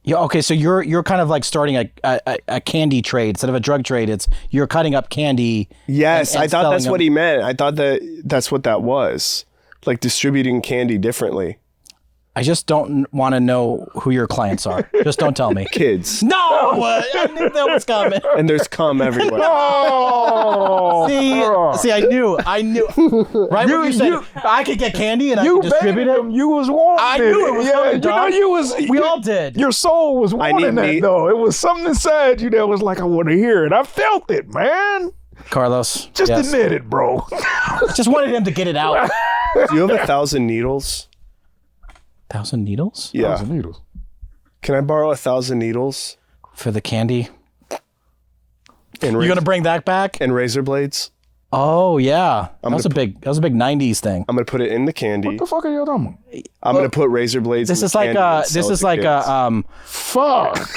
Yeah. Okay. So you're kind of like starting a candy trade instead of a drug trade. You're cutting up candy. Yes, and I thought that's selling what them. he meant. I thought that's what that was. Like distributing candy differently. I just don't want to know who your clients are. Just don't tell me. Kids. No, I knew that was coming. And there's cum everywhere. Oh, See, I knew. Right when you said I could get candy and I could distribute it. You was wanting I knew it was coming, you dog. know, you was. We all did. Your soul was wanting that, meat. though. It was something inside you that was like, I want to hear it. I felt it, man. Carlos, Just yes. admit it, bro. Just wanted him to get it out. Do you have 1,000 needles? 1,000 needles? Yeah. Needles. Can I borrow 1,000 needles? For the candy? And You gonna bring that back? and razor blades? Oh yeah, that was a big 90s thing. I'm gonna put it in the candy. What the fuck are you talking about? I'm gonna put razor blades. This in is the like candy and sell it to kids. Fuck.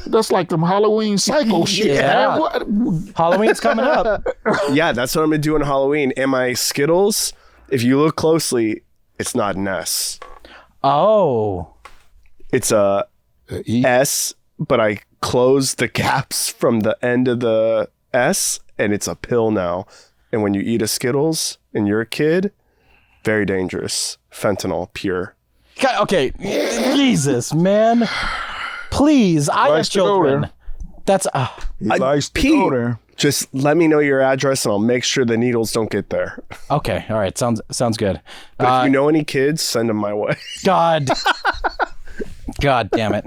That's like them Halloween psycho shit. Yeah. Man. What? Halloween's coming up. Yeah, that's what I'm gonna do on Halloween. And my Skittles, if you look closely, it's not an S. Oh, It's a S, but I close the gaps from the end of the S, and it's a pill now. And when you eat a Skittles and you're a kid, very dangerous. Fentanyl, pure. okay. Jesus, man. Please, I have Likes to go children. there. That's He likes to Pete, go there. just let me know your address and I'll make sure the needles don't get there. okay. All right, sounds good. But if you know any kids, send them my way. God damn it.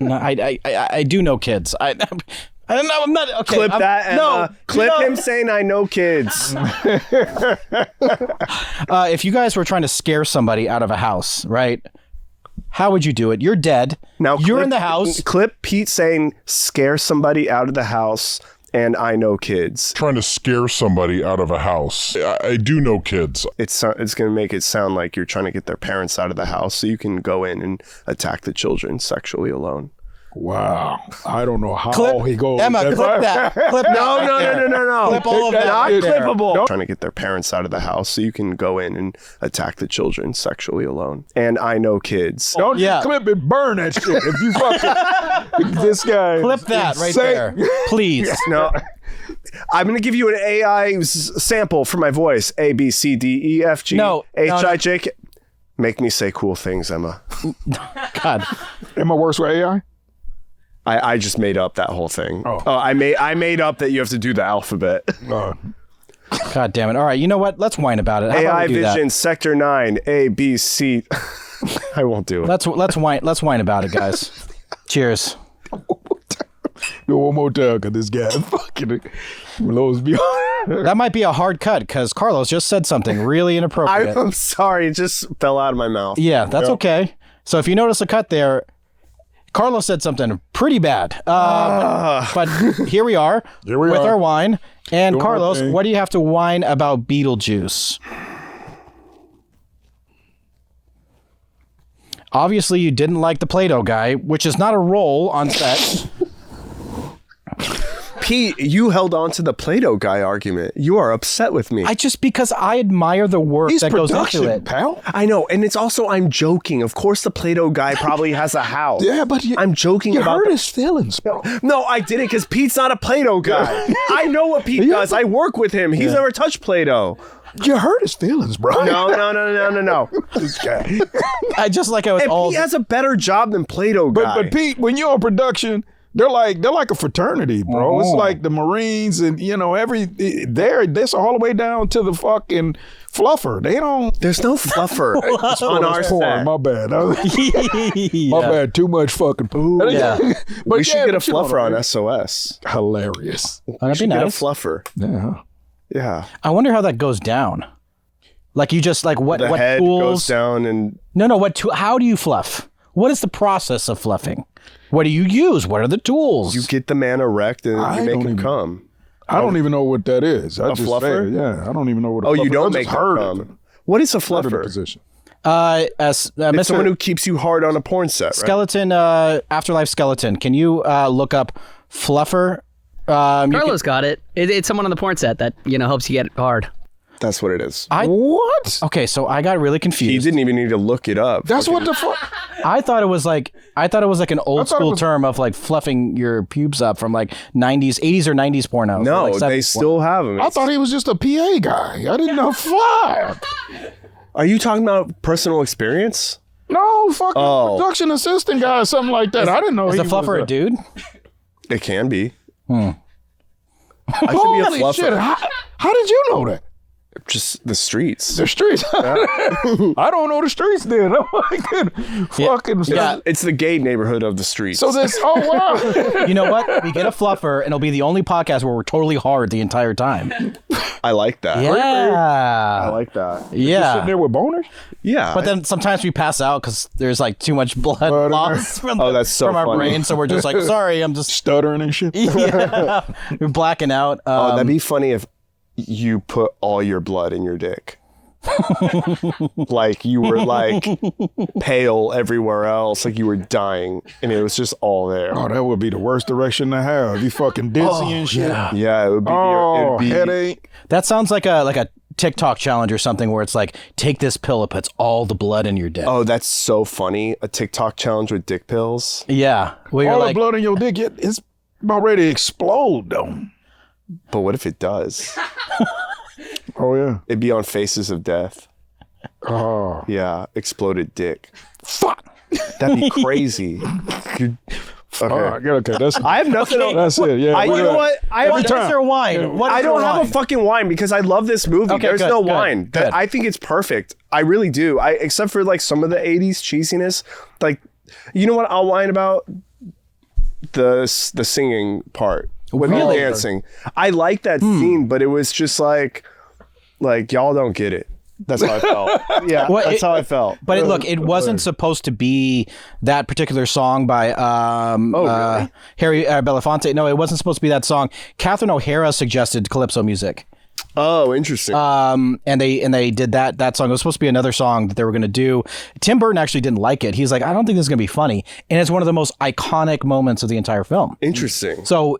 No, I do know kids. I don't know. I'm not okay. Clip that, Emma. No, Clip him saying I know kids. If you guys were trying to scare somebody out of a house, right? How would you do it? You're dead. Now you're clip- in the house. Clip Pete saying scare somebody out of the house And I know kids. Trying to scare somebody out of a house. I do know kids. It's going to make it sound like you're trying to get their parents out of the house so you can go in and attack the children sexually alone. Wow. I don't know how he goes. Emma, clip that. Clip that. No. Clip all of that. Not right there. clippable. Trying to get their parents out of the house so you can go in and attack the children sexually alone. And I know kids. Don't clip it, burn that shit. If you fucking this guy. Clip that right there, please. No. I'm going to give you an AI sample for my voice. A, B, C, D, E, F, G, H, I, J, K. Make me say cool things, Emma. God. Am I worse with AI? I just made up that whole thing. I made up that you have to do the alphabet. God damn it. All right, you know what? Let's whine about it. How about AI we do Vision, that? Sector 9, A, B, C. I won't do it. Let's whine about it, guys. Cheers. Do one more time, because this guy fucking blows me off. That might be a hard cut, because Carlos just said something really inappropriate. I'm sorry. It just fell out of my mouth. Yeah, that's okay. So if you notice a cut there, Carlos said something pretty bad. But here we are with our wine. And Carlos, what do you have to whine about Beetlejuice? Obviously, you didn't like the Play-Doh guy, which is not a role on set. Pete, you held on to the Play-Doh guy argument. You are upset with me. Because I admire the work that goes into it. Pal. I know, and it's also I'm joking. Of course, the Play-Doh guy probably has a house. Yeah, but I'm joking about. You hurt his feelings, bro. No, I didn't, because Pete's not a Play-Doh guy. I know what Pete does. I work with him. He's never touched Play-Doh. You hurt his feelings, bro. No. This guy. I just like how it's all. Pete has a better job than Play-Doh guy. But Pete, when you're on production, they're like a fraternity, bro. It's like the Marines and that's all the way down to the fucking fluffer. They don't. There's no fluffer on our set. My bad. My bad. Too much fucking poo. Yeah. But we should get a fluffer on SOS. Hilarious. That'd be Get a nice. fluffer. Yeah. I wonder how that goes down. Like you just like what head tools goes down and how do you fluff? What is the process of fluffing? What do you use? What are the tools? you get the man erect and you make him come. I don't even know what that is. I just fluffer? say it. Yeah, I don't even know what. You don't make him her come. What is a fluffer? position. As It's Mr. someone who keeps you hard on a porn set, right? Skeleton, Afterlife Skeleton. Can you look up fluffer? Carlos got it. It's someone on the porn set that helps you get hard. That's what it is. What? Okay, so I got really He confused. didn't even need to look it up. That's what the fuck. I thought it was like an old school term of like fluffing your pubes up from like 80s or 90s porno. No, like they still have him. I thought he was just a PA guy. I didn't know. Fuck. Are you talking about personal experience? No, fucking production assistant guy or something like that. I didn't know. Is the fluffer a dude? It can be. Holy I should be a fluffer. shit! How did you know that? Just the streets. The streets. I don't know the streets then. I'm like, fucking. Yeah. It's the gay neighborhood of the streets. So this. Oh wow. You know what? We get a fluffer, and it'll be the only podcast where we're totally hard the entire time. I like that. Yeah. I like that. Yeah. Sitting there with boners. Yeah. But then sometimes we pass out because there's like too much blood loss from, that's so from our funny. brain. So we're just like, sorry, I'm just Stuttering and shit. we're blacking out. That'd be funny if you put all your blood in your dick. Like you were like pale everywhere else, like you were dying, and it was just all there. Oh, that would be the worst direction to have. You fucking dizzy and shit. Yeah, it would be. Oh, it'd be headache. That sounds like a TikTok challenge or something where it's like, take this pill, it puts all the blood in your dick. Oh, that's so funny. A TikTok challenge with dick pills. Yeah. Well, you're All the like, blood in your dick, it's about ready to explode, though. But what if it does? Oh yeah. It'd be on Faces of Death. Oh. Yeah, exploded dick. Fuck. That'd be crazy. Okay. Okay. That's. I have nothing else. That's it. Yeah. You know what? what is your wine? What is I your don't have wine? a fucking wine because I love this movie. Okay, There's good, no good, wine. good. I think it's perfect. I really do. Except for like some of the 80s cheesiness. Like, you know what I'll whine about? The singing part. With Really? the dancing. I like that scene, but it was just like y'all don't get it. That's how I felt. Yeah, Well, that's how I felt. But look, it wasn't supposed to be that particular song by really? Harry Belafonte. No, it wasn't supposed to be that song. Catherine O'Hara suggested Calypso music. Oh, interesting. And they did that song. It was supposed to be another song that they were going to do. Tim Burton actually didn't like it. He's like, I don't think this is going to be funny. And it's one of the most iconic moments of the entire film. Interesting. So,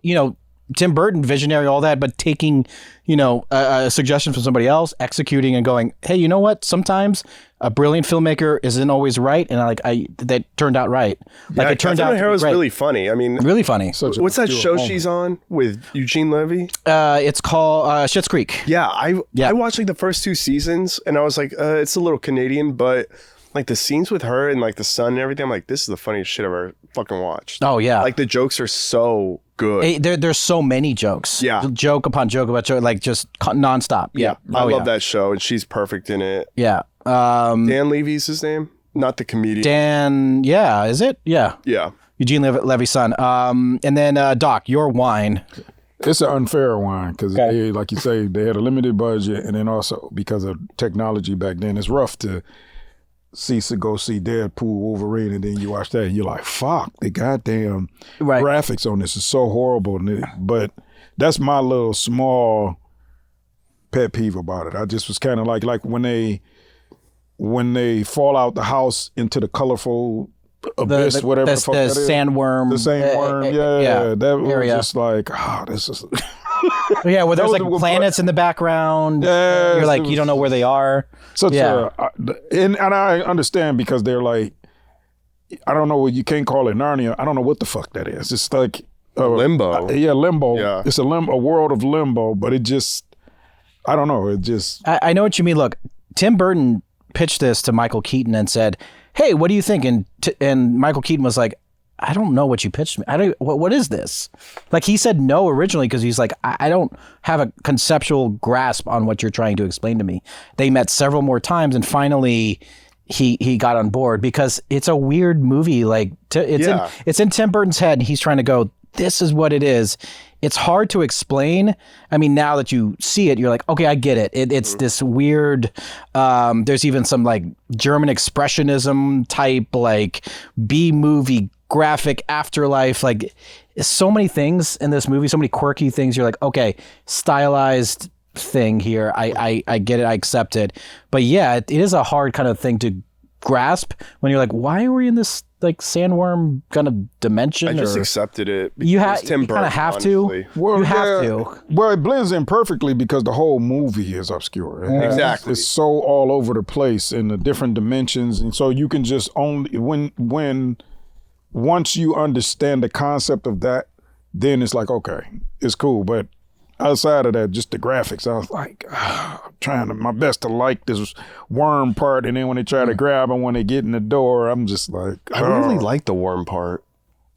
Tim Burton, visionary, all that, but taking, a suggestion from somebody else, executing and going, hey, you know what? Sometimes a brilliant filmmaker isn't always right. And that turned out right. Like it turned out O'Hara's really funny. I mean, really funny. What's that show she's on with Eugene Levy? It's called Schitt's Creek. Yeah, I watched like the first 2 seasons and I was like, it's a little Canadian, but like the scenes with her and like the son and everything, I'm like, this is the funniest shit I've ever fucking watched. Oh yeah. Like the jokes are so good. There's so many jokes. Yeah. Joke upon joke about joke, like just nonstop. Yeah. I love that show and she's perfect in it. Yeah. Dan Levy's his name? Not the comedian. Dan, yeah, is it? Yeah. Yeah. Eugene Levy's son. And then Doc, your wine. It's an unfair wine because, like you say, they had a limited budget, and then also because of technology back then, it's rough to go see Deadpool, Wolverine, and then you watch that, and you're like, fuck, the goddamn graphics on this is so horrible. But that's my little small pet peeve about it. I just was kind of like when they fall out the house into the colorful abyss, whatever the fuck that is. Sandworm. The sandworm, yeah. That was just like, this is... Yeah, where there's like planets in the background. Yeah, you're like, you don't know where they are. And I understand because they're like, I don't know, you can't call it Narnia. I don't know what the fuck that is. It's like limbo. Limbo. Yeah. It's a world of limbo, but it just, I don't know. It just. I know what you mean. Look, Tim Burton pitched this to Michael Keaton and said, hey, what do you think? And Michael Keaton was like, I don't know what you pitched me. What is this? Like he said no originally because he's like, I don't have a conceptual grasp on what you're trying to explain to me. They met several more times and finally he got on board because it's a weird movie. Like it's in Tim Burton's head and he's trying to go, this is what it is. It's hard to explain. I mean, now that you see it, you're like, okay, I get it. It's this weird, there's even some like German expressionism type, like B-movie graphic afterlife, like so many things in this movie, so many quirky things. You're like, okay, stylized thing here. I get it. I accept it. But yeah, it is a hard kind of thing to grasp when you're like, why are we in this like sandworm kind of dimension? I just accepted it. You kind of have to. Well, you have to. Well, it blends in perfectly because the whole movie is obscure. Exactly. It's so all over the place in the different dimensions, and so you can just only once you understand the concept of that, then it's like, okay, it's cool. But outside of that, just the graphics, I was like, trying my best to like this worm part. And then when they try to grab him, when they get in the door, I'm just like, I really like the worm part.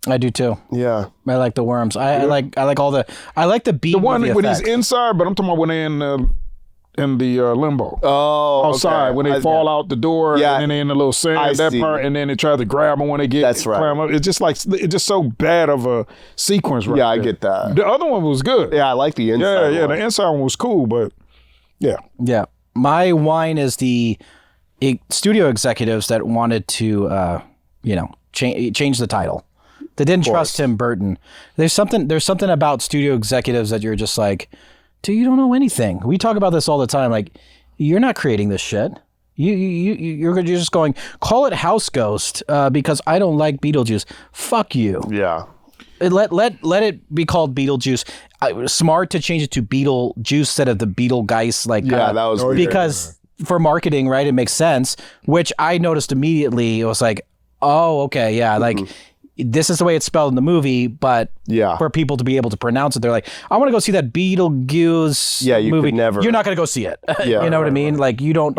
I do too. Yeah. I like the worms. I like the B. The one when he's inside, but I'm talking about when they're in the limbo. Oh, outside okay. when they fall out the door, and then they're in the little sand, part, and then they try to grab them when they get climb up. It's just so bad of a sequence, right? Yeah, I get that. The other one was good. Yeah, I like the inside. Yeah, the inside one was cool, but yeah. My wine is the studio executives that wanted to, change the title. They didn't trust Tim Burton. There's something about studio executives that you're just like, dude, you don't know anything. We talk about this all the time. Like, you're not creating this shit. You're just going, call it House Ghost because I don't like Beetlejuice. Fuck you. Yeah. Let it be called Beetlejuice. Smart to change it to Beetlejuice instead of the Beetlegeist. Like, that was weird. Because for marketing, right? It makes sense. Which I noticed immediately. It was like, oh, okay, yeah, like. This is the way it's spelled in the movie, but for people to be able to pronounce it, they're like, I want to go see that Beetlejuice movie. Could never. You're not going to go see it. You know what I mean? Like, you don't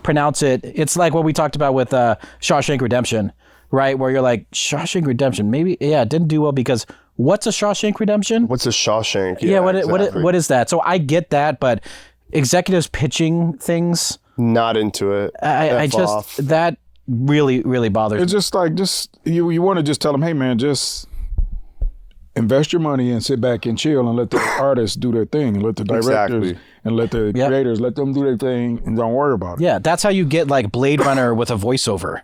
pronounce it. It's like what we talked about with Shawshank Redemption, right? Where you're like, Shawshank Redemption, maybe, it didn't do well because what's a Shawshank Redemption? What's a Shawshank? What is that? So I get that, but executives pitching things. Not into it. That really, really bothers me. It's just like, you want to just tell them, hey man, just invest your money and sit back and chill and let the artists do their thing and let the directors and let the creators, let them do their thing and don't worry about it. Yeah, that's how you get like Blade Runner with a voiceover,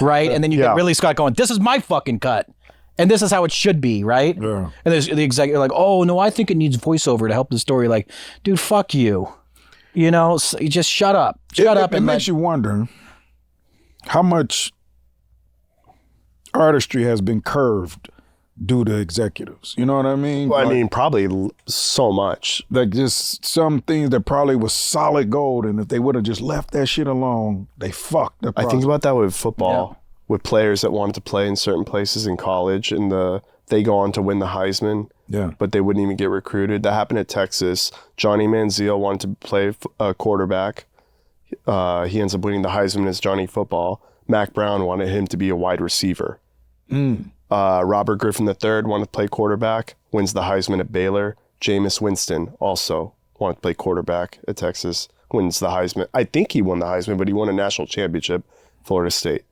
right? And then you get Ridley Scott going, this is my fucking cut. And this is how it should be, right? Yeah. And there's the executive like, oh, no, I think it needs voiceover to help the story. Like, dude, fuck you. You know, so you just shut up. Shut up. It makes you wonder how much artistry has been curved due to executives. You know what I mean? Well, I mean, probably so much. Like just some things that probably was solid gold, and if they would have just left that shit alone, they fucked the I think about that with football, with players that wanted to play in certain places in college, and they go on to win the Heisman, but they wouldn't even get recruited. That happened at Texas. Johnny Manziel wanted to play quarterback. He ends up winning the Heisman as Johnny Football. Mac Brown wanted him to be a wide receiver. Robert Griffin III wanted to play quarterback, wins the Heisman at Baylor. Jameis Winston also wanted to play quarterback at Texas, wins the Heisman. I think he won the Heisman, but he won a national championship, Florida State.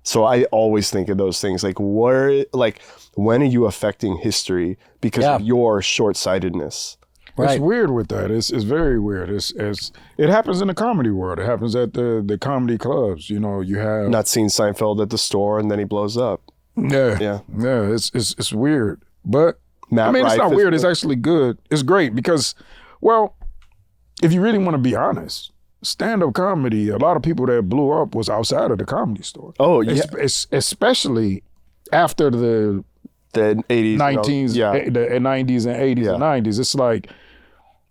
So I always think of those things like, when are you affecting history because of your short-sightedness? Right. It's weird with that. It's very weird. It happens in the comedy world. It happens at the comedy clubs. You know, you have not seen Seinfeld at the store and then he blows up. Yeah. It's weird, but it's not weird. It's actually good. It's great because, well, if you really want to be honest, stand-up comedy, a lot of people that blew up was outside of the Comedy Store. Oh yeah, especially after the 80s, 90s, the 90s and 80s and 90s. It's like,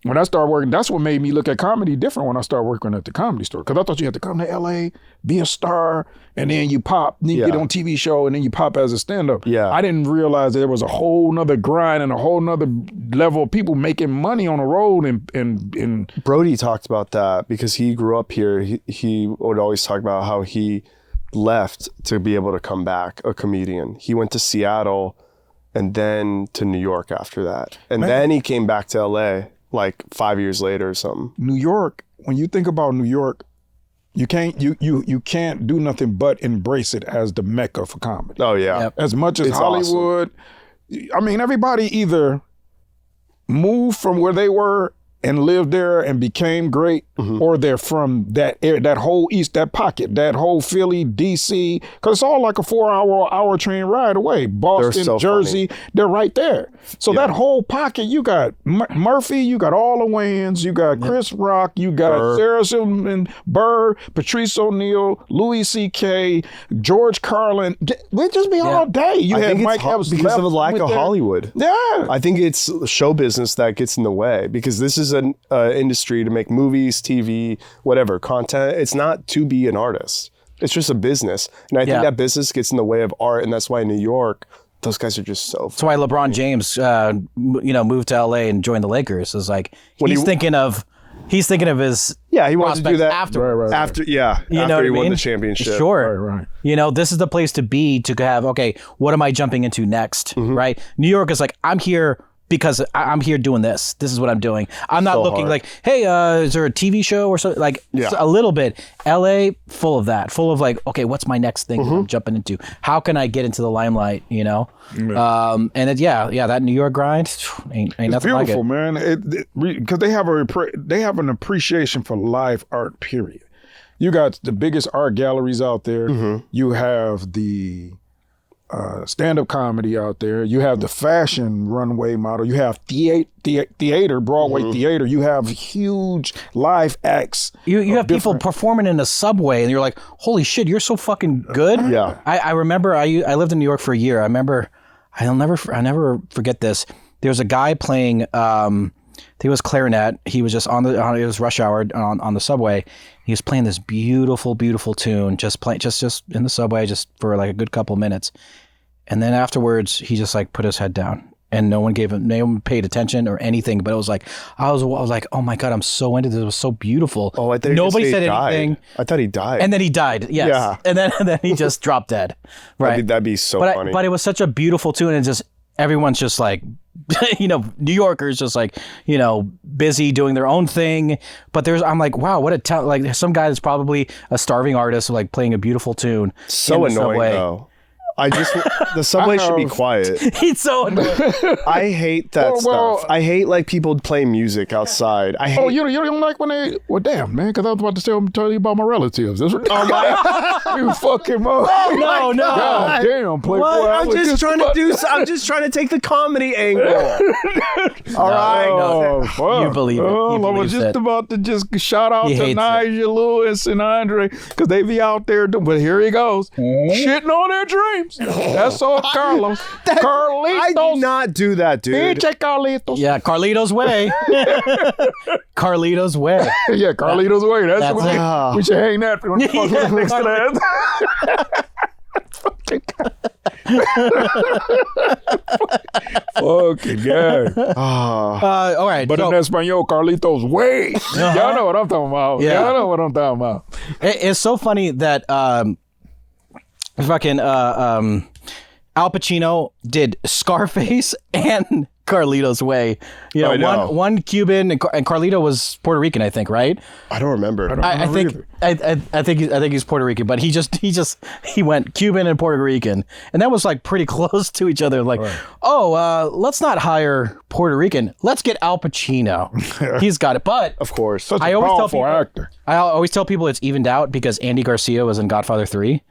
when I started working, that's what made me look at comedy different when I started working at the Comedy Store. Because I thought you had to come to LA, be a star, and then you pop, then you get on TV show, and then you pop as a stand-up. Yeah. I didn't realize that there was a whole nother grind and a whole nother level of people making money on the road. And Brody talked about that because he grew up here. He would always talk about how he left to be able to come back a comedian. He went to Seattle and then to New York after that. And then he came back to LA like 5 years later or something. New York, when you think about New York, you can't do nothing but embrace it as the mecca for comedy. Oh yeah. Yep. As much as Hollywood, awesome. I mean, everybody either moved from where they were and lived there and became great, or they're from that area, that whole east, that pocket, that whole Philly, DC, because it's all like a 4-hour train ride away. Boston, Jersey, they're right there. So that whole pocket, you got Murphy, you got all the Wayans, you got Chris Rock, you got Sarah Silverman, Burr, Patrice O'Neal, Louis C.K., George Carlin. We'd just be all day. You had Mike Epps because of the lack of Hollywood. Yeah. I think it's show business that gets in the way because this is an industry to make movies, TV, whatever, content. It's not to be an artist. It's just a business. And I think that business gets in the way of art. And that's why in New York, those guys are just so That's why LeBron James, moved to LA and joined the Lakers. Is like, he's thinking of his he wants to do that after after he won the championship. Sure. Right. You know, this is the place to be to have, okay, what am I jumping into next? Right? New York is like, I'm here because I'm here doing this. This is what I'm doing. I'm not looking like, hey, is there a TV show or something? Like, a little bit. LA, full of that. Full of like, okay, what's my next thing I'm jumping into? How can I get into the limelight, you know? And that New York grind, ain't nothing like it. It's beautiful, man. Because they have an appreciation for live art, period. You got the biggest art galleries out there. You have the stand-up comedy out there. You have the fashion runway model. You have theater, Broadway theater. You have huge live acts. You have people performing in a subway, and you're like, "Holy shit, you're so fucking good!" Yeah. I remember I lived in New York for a year. I'll never forget this. There was a guy playing. He was clarinet. He was just it was rush hour on the subway. He was playing this beautiful, beautiful tune, just in the subway, just for like a good couple minutes. And then afterwards, he just like put his head down, and no one paid attention or anything. But it was like, I was like, oh my God, I'm so into this. It was so beautiful. Oh, I thought nobody said anything. I thought he died. And then he died. Yes. Yeah. And then he just dropped dead. Right. That'd be so funny. But it was such a beautiful tune, and just everyone's just like, New Yorkers just like, busy doing their own thing. But I'm like, wow, what a talent. Like some guy that's probably a starving artist, like playing a beautiful tune. So annoying though. the subway should be quiet. He's so annoyed. I hate that stuff. I hate like people playing music outside. I hate. Oh, you don't like when they? Well, damn, man, because I was about to tell you about my relatives. You fucking mother. No. God damn, Playboy. I'm just trying to take the comedy angle. All right. Fuck. You believe it. He I was believes just it. about to just shout out He to hates Nigel Lewis and Andre because they be out there. But here he goes, shitting on their dreams. That's all, Carlos. Carlitos. I do not do that, dude. Check Carlitos. Yeah, Carlito's way. Carlito's way. Yeah, Carlitos way. That's what it. we should hang that next to that. Fucking guy. All right. But so, in Espanol, Carlitos way. Y'all know what I'm talking about. Yeah. Y'all know what I'm talking about. it's so funny that Al Pacino did Scarface and Carlito's Way. You know, I know. one Cuban and Carlito was Puerto Rican, I think, right? I don't remember. I think he's Puerto Rican, but he went Cuban and Puerto Rican, and that was like pretty close to each other. Like, let's not hire Puerto Rican. Let's get Al Pacino. He's got it. But Of course. Such a I always tell powerful people, actor. I always tell people it's evened out because Andy Garcia was in Godfather 3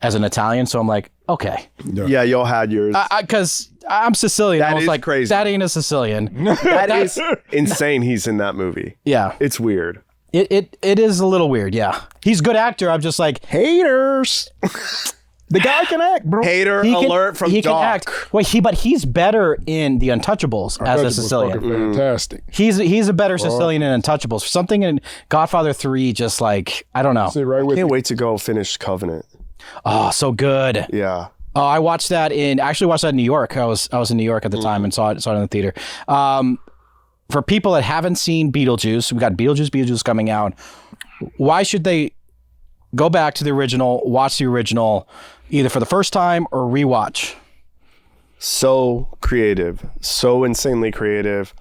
as an Italian. So I'm like, okay. Yeah, y'all had yours. Because I'm Sicilian. That I was is like, crazy. that ain't a Sicilian. That is insane. He's in that movie. Yeah. It's weird. It is a little weird, yeah. He's a good actor. I'm just like, Haters. The guy can act, bro. Hater he can, alert from he Doc. can act. Well, but he's better in The Untouchables as a Sicilian. Fantastic. He's a better Sicilian in Untouchables. Something in Godfather 3, just like, I don't know. Sit right with Can't you. wait to go finish Covenant. Oh, so good. Yeah. Oh, I watched that in New York. I was in New York at the time and saw it in the theater. For people that haven't seen Beetlejuice, we got Beetlejuice coming out. Why should they go back to the original, watch the original, either for the first time or rewatch? So creative. So insanely creative.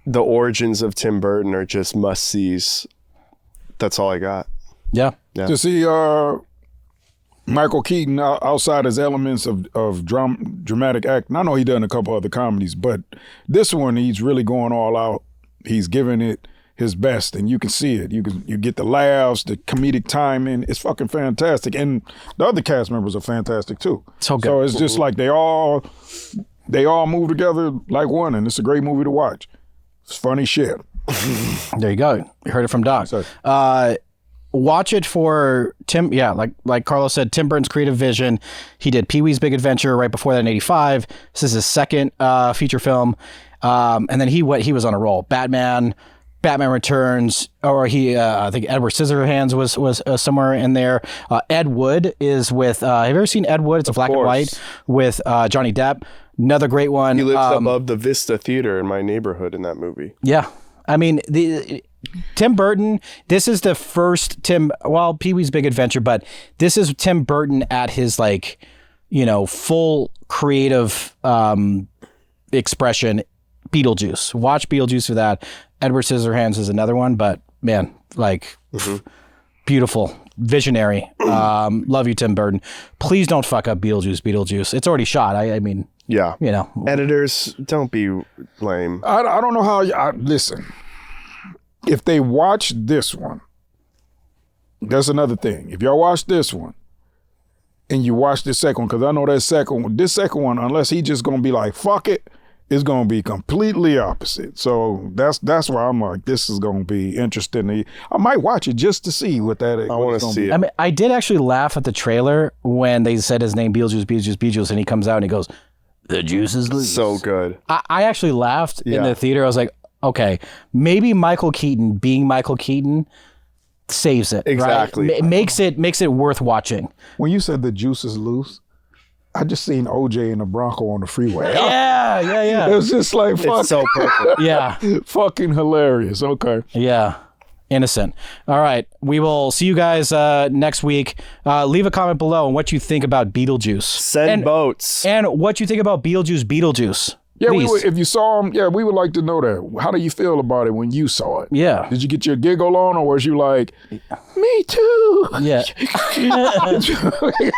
The origins of Tim Burton are just must-sees. That's all I got. Yeah. To see Michael Keaton outside his elements of dramatic acting. I know he done a couple other comedies, but this one he's really going all out. He's giving it his best, and you can see it. You get the laughs, the comedic timing. It's fucking fantastic, and the other cast members are fantastic too. So good. So it's just like they all move together like one, and it's a great movie to watch. It's funny shit. There you go. You heard it from Doc. Watch it for Tim. Yeah, like Carlos said, Tim Burton's creative vision. He did Pee-wee's Big Adventure right before that in '85. This is his second feature film, and then he was on a roll. Batman Returns, or I think Edward Scissorhands was somewhere in there. Ed Wood is with. Have you ever seen Ed Wood? It's a black and white with Johnny Depp. Another great one. He lives above the Vista Theater in my neighborhood in that movie. Yeah, I mean Tim Burton, this is the first Pee-wee's Big Adventure, but this is Tim Burton at his full creative expression. Beetlejuice. Watch Beetlejuice for that. Edward Scissorhands is another one, but man, beautiful, visionary. Love you, Tim Burton. Please don't fuck up Beetlejuice. It's already shot. I mean, yeah. Editors, don't be lame. I don't know how. Listen. If they watch this one, that's another thing. If y'all watch this one and you watch the second one, because I know this second one, unless he just gonna be like, fuck it, it's gonna be completely opposite. So that's why I'm like, this is gonna be interesting. I might watch it just to see what that is. I want to see it. I mean, I did actually laugh at the trailer when they said his name, Beetlejuice, and he comes out and he goes, "The juice is loose." So good. I actually laughed in the theater. I was like, okay, maybe Michael Keaton being Michael Keaton saves it. Exactly. Right? Makes it worth watching. When you said the juice is loose, I just seen OJ in a Bronco on the freeway. Yeah. It was just like, fuck. It's so perfect. Yeah. Fucking hilarious. Okay. Yeah. Innocent. All right. We will see you guys next week. Leave a comment below on what you think about Beetlejuice. Send boats. And what you think about Beetlejuice. Yeah, Please. if you saw him, we would like to know that. How do you feel about it when you saw it? Yeah. Did you get your giggle on, or was you like, me too? Yeah.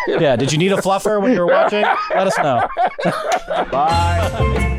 Yeah. Did you need a fluffer when you were watching? Let us know. Bye.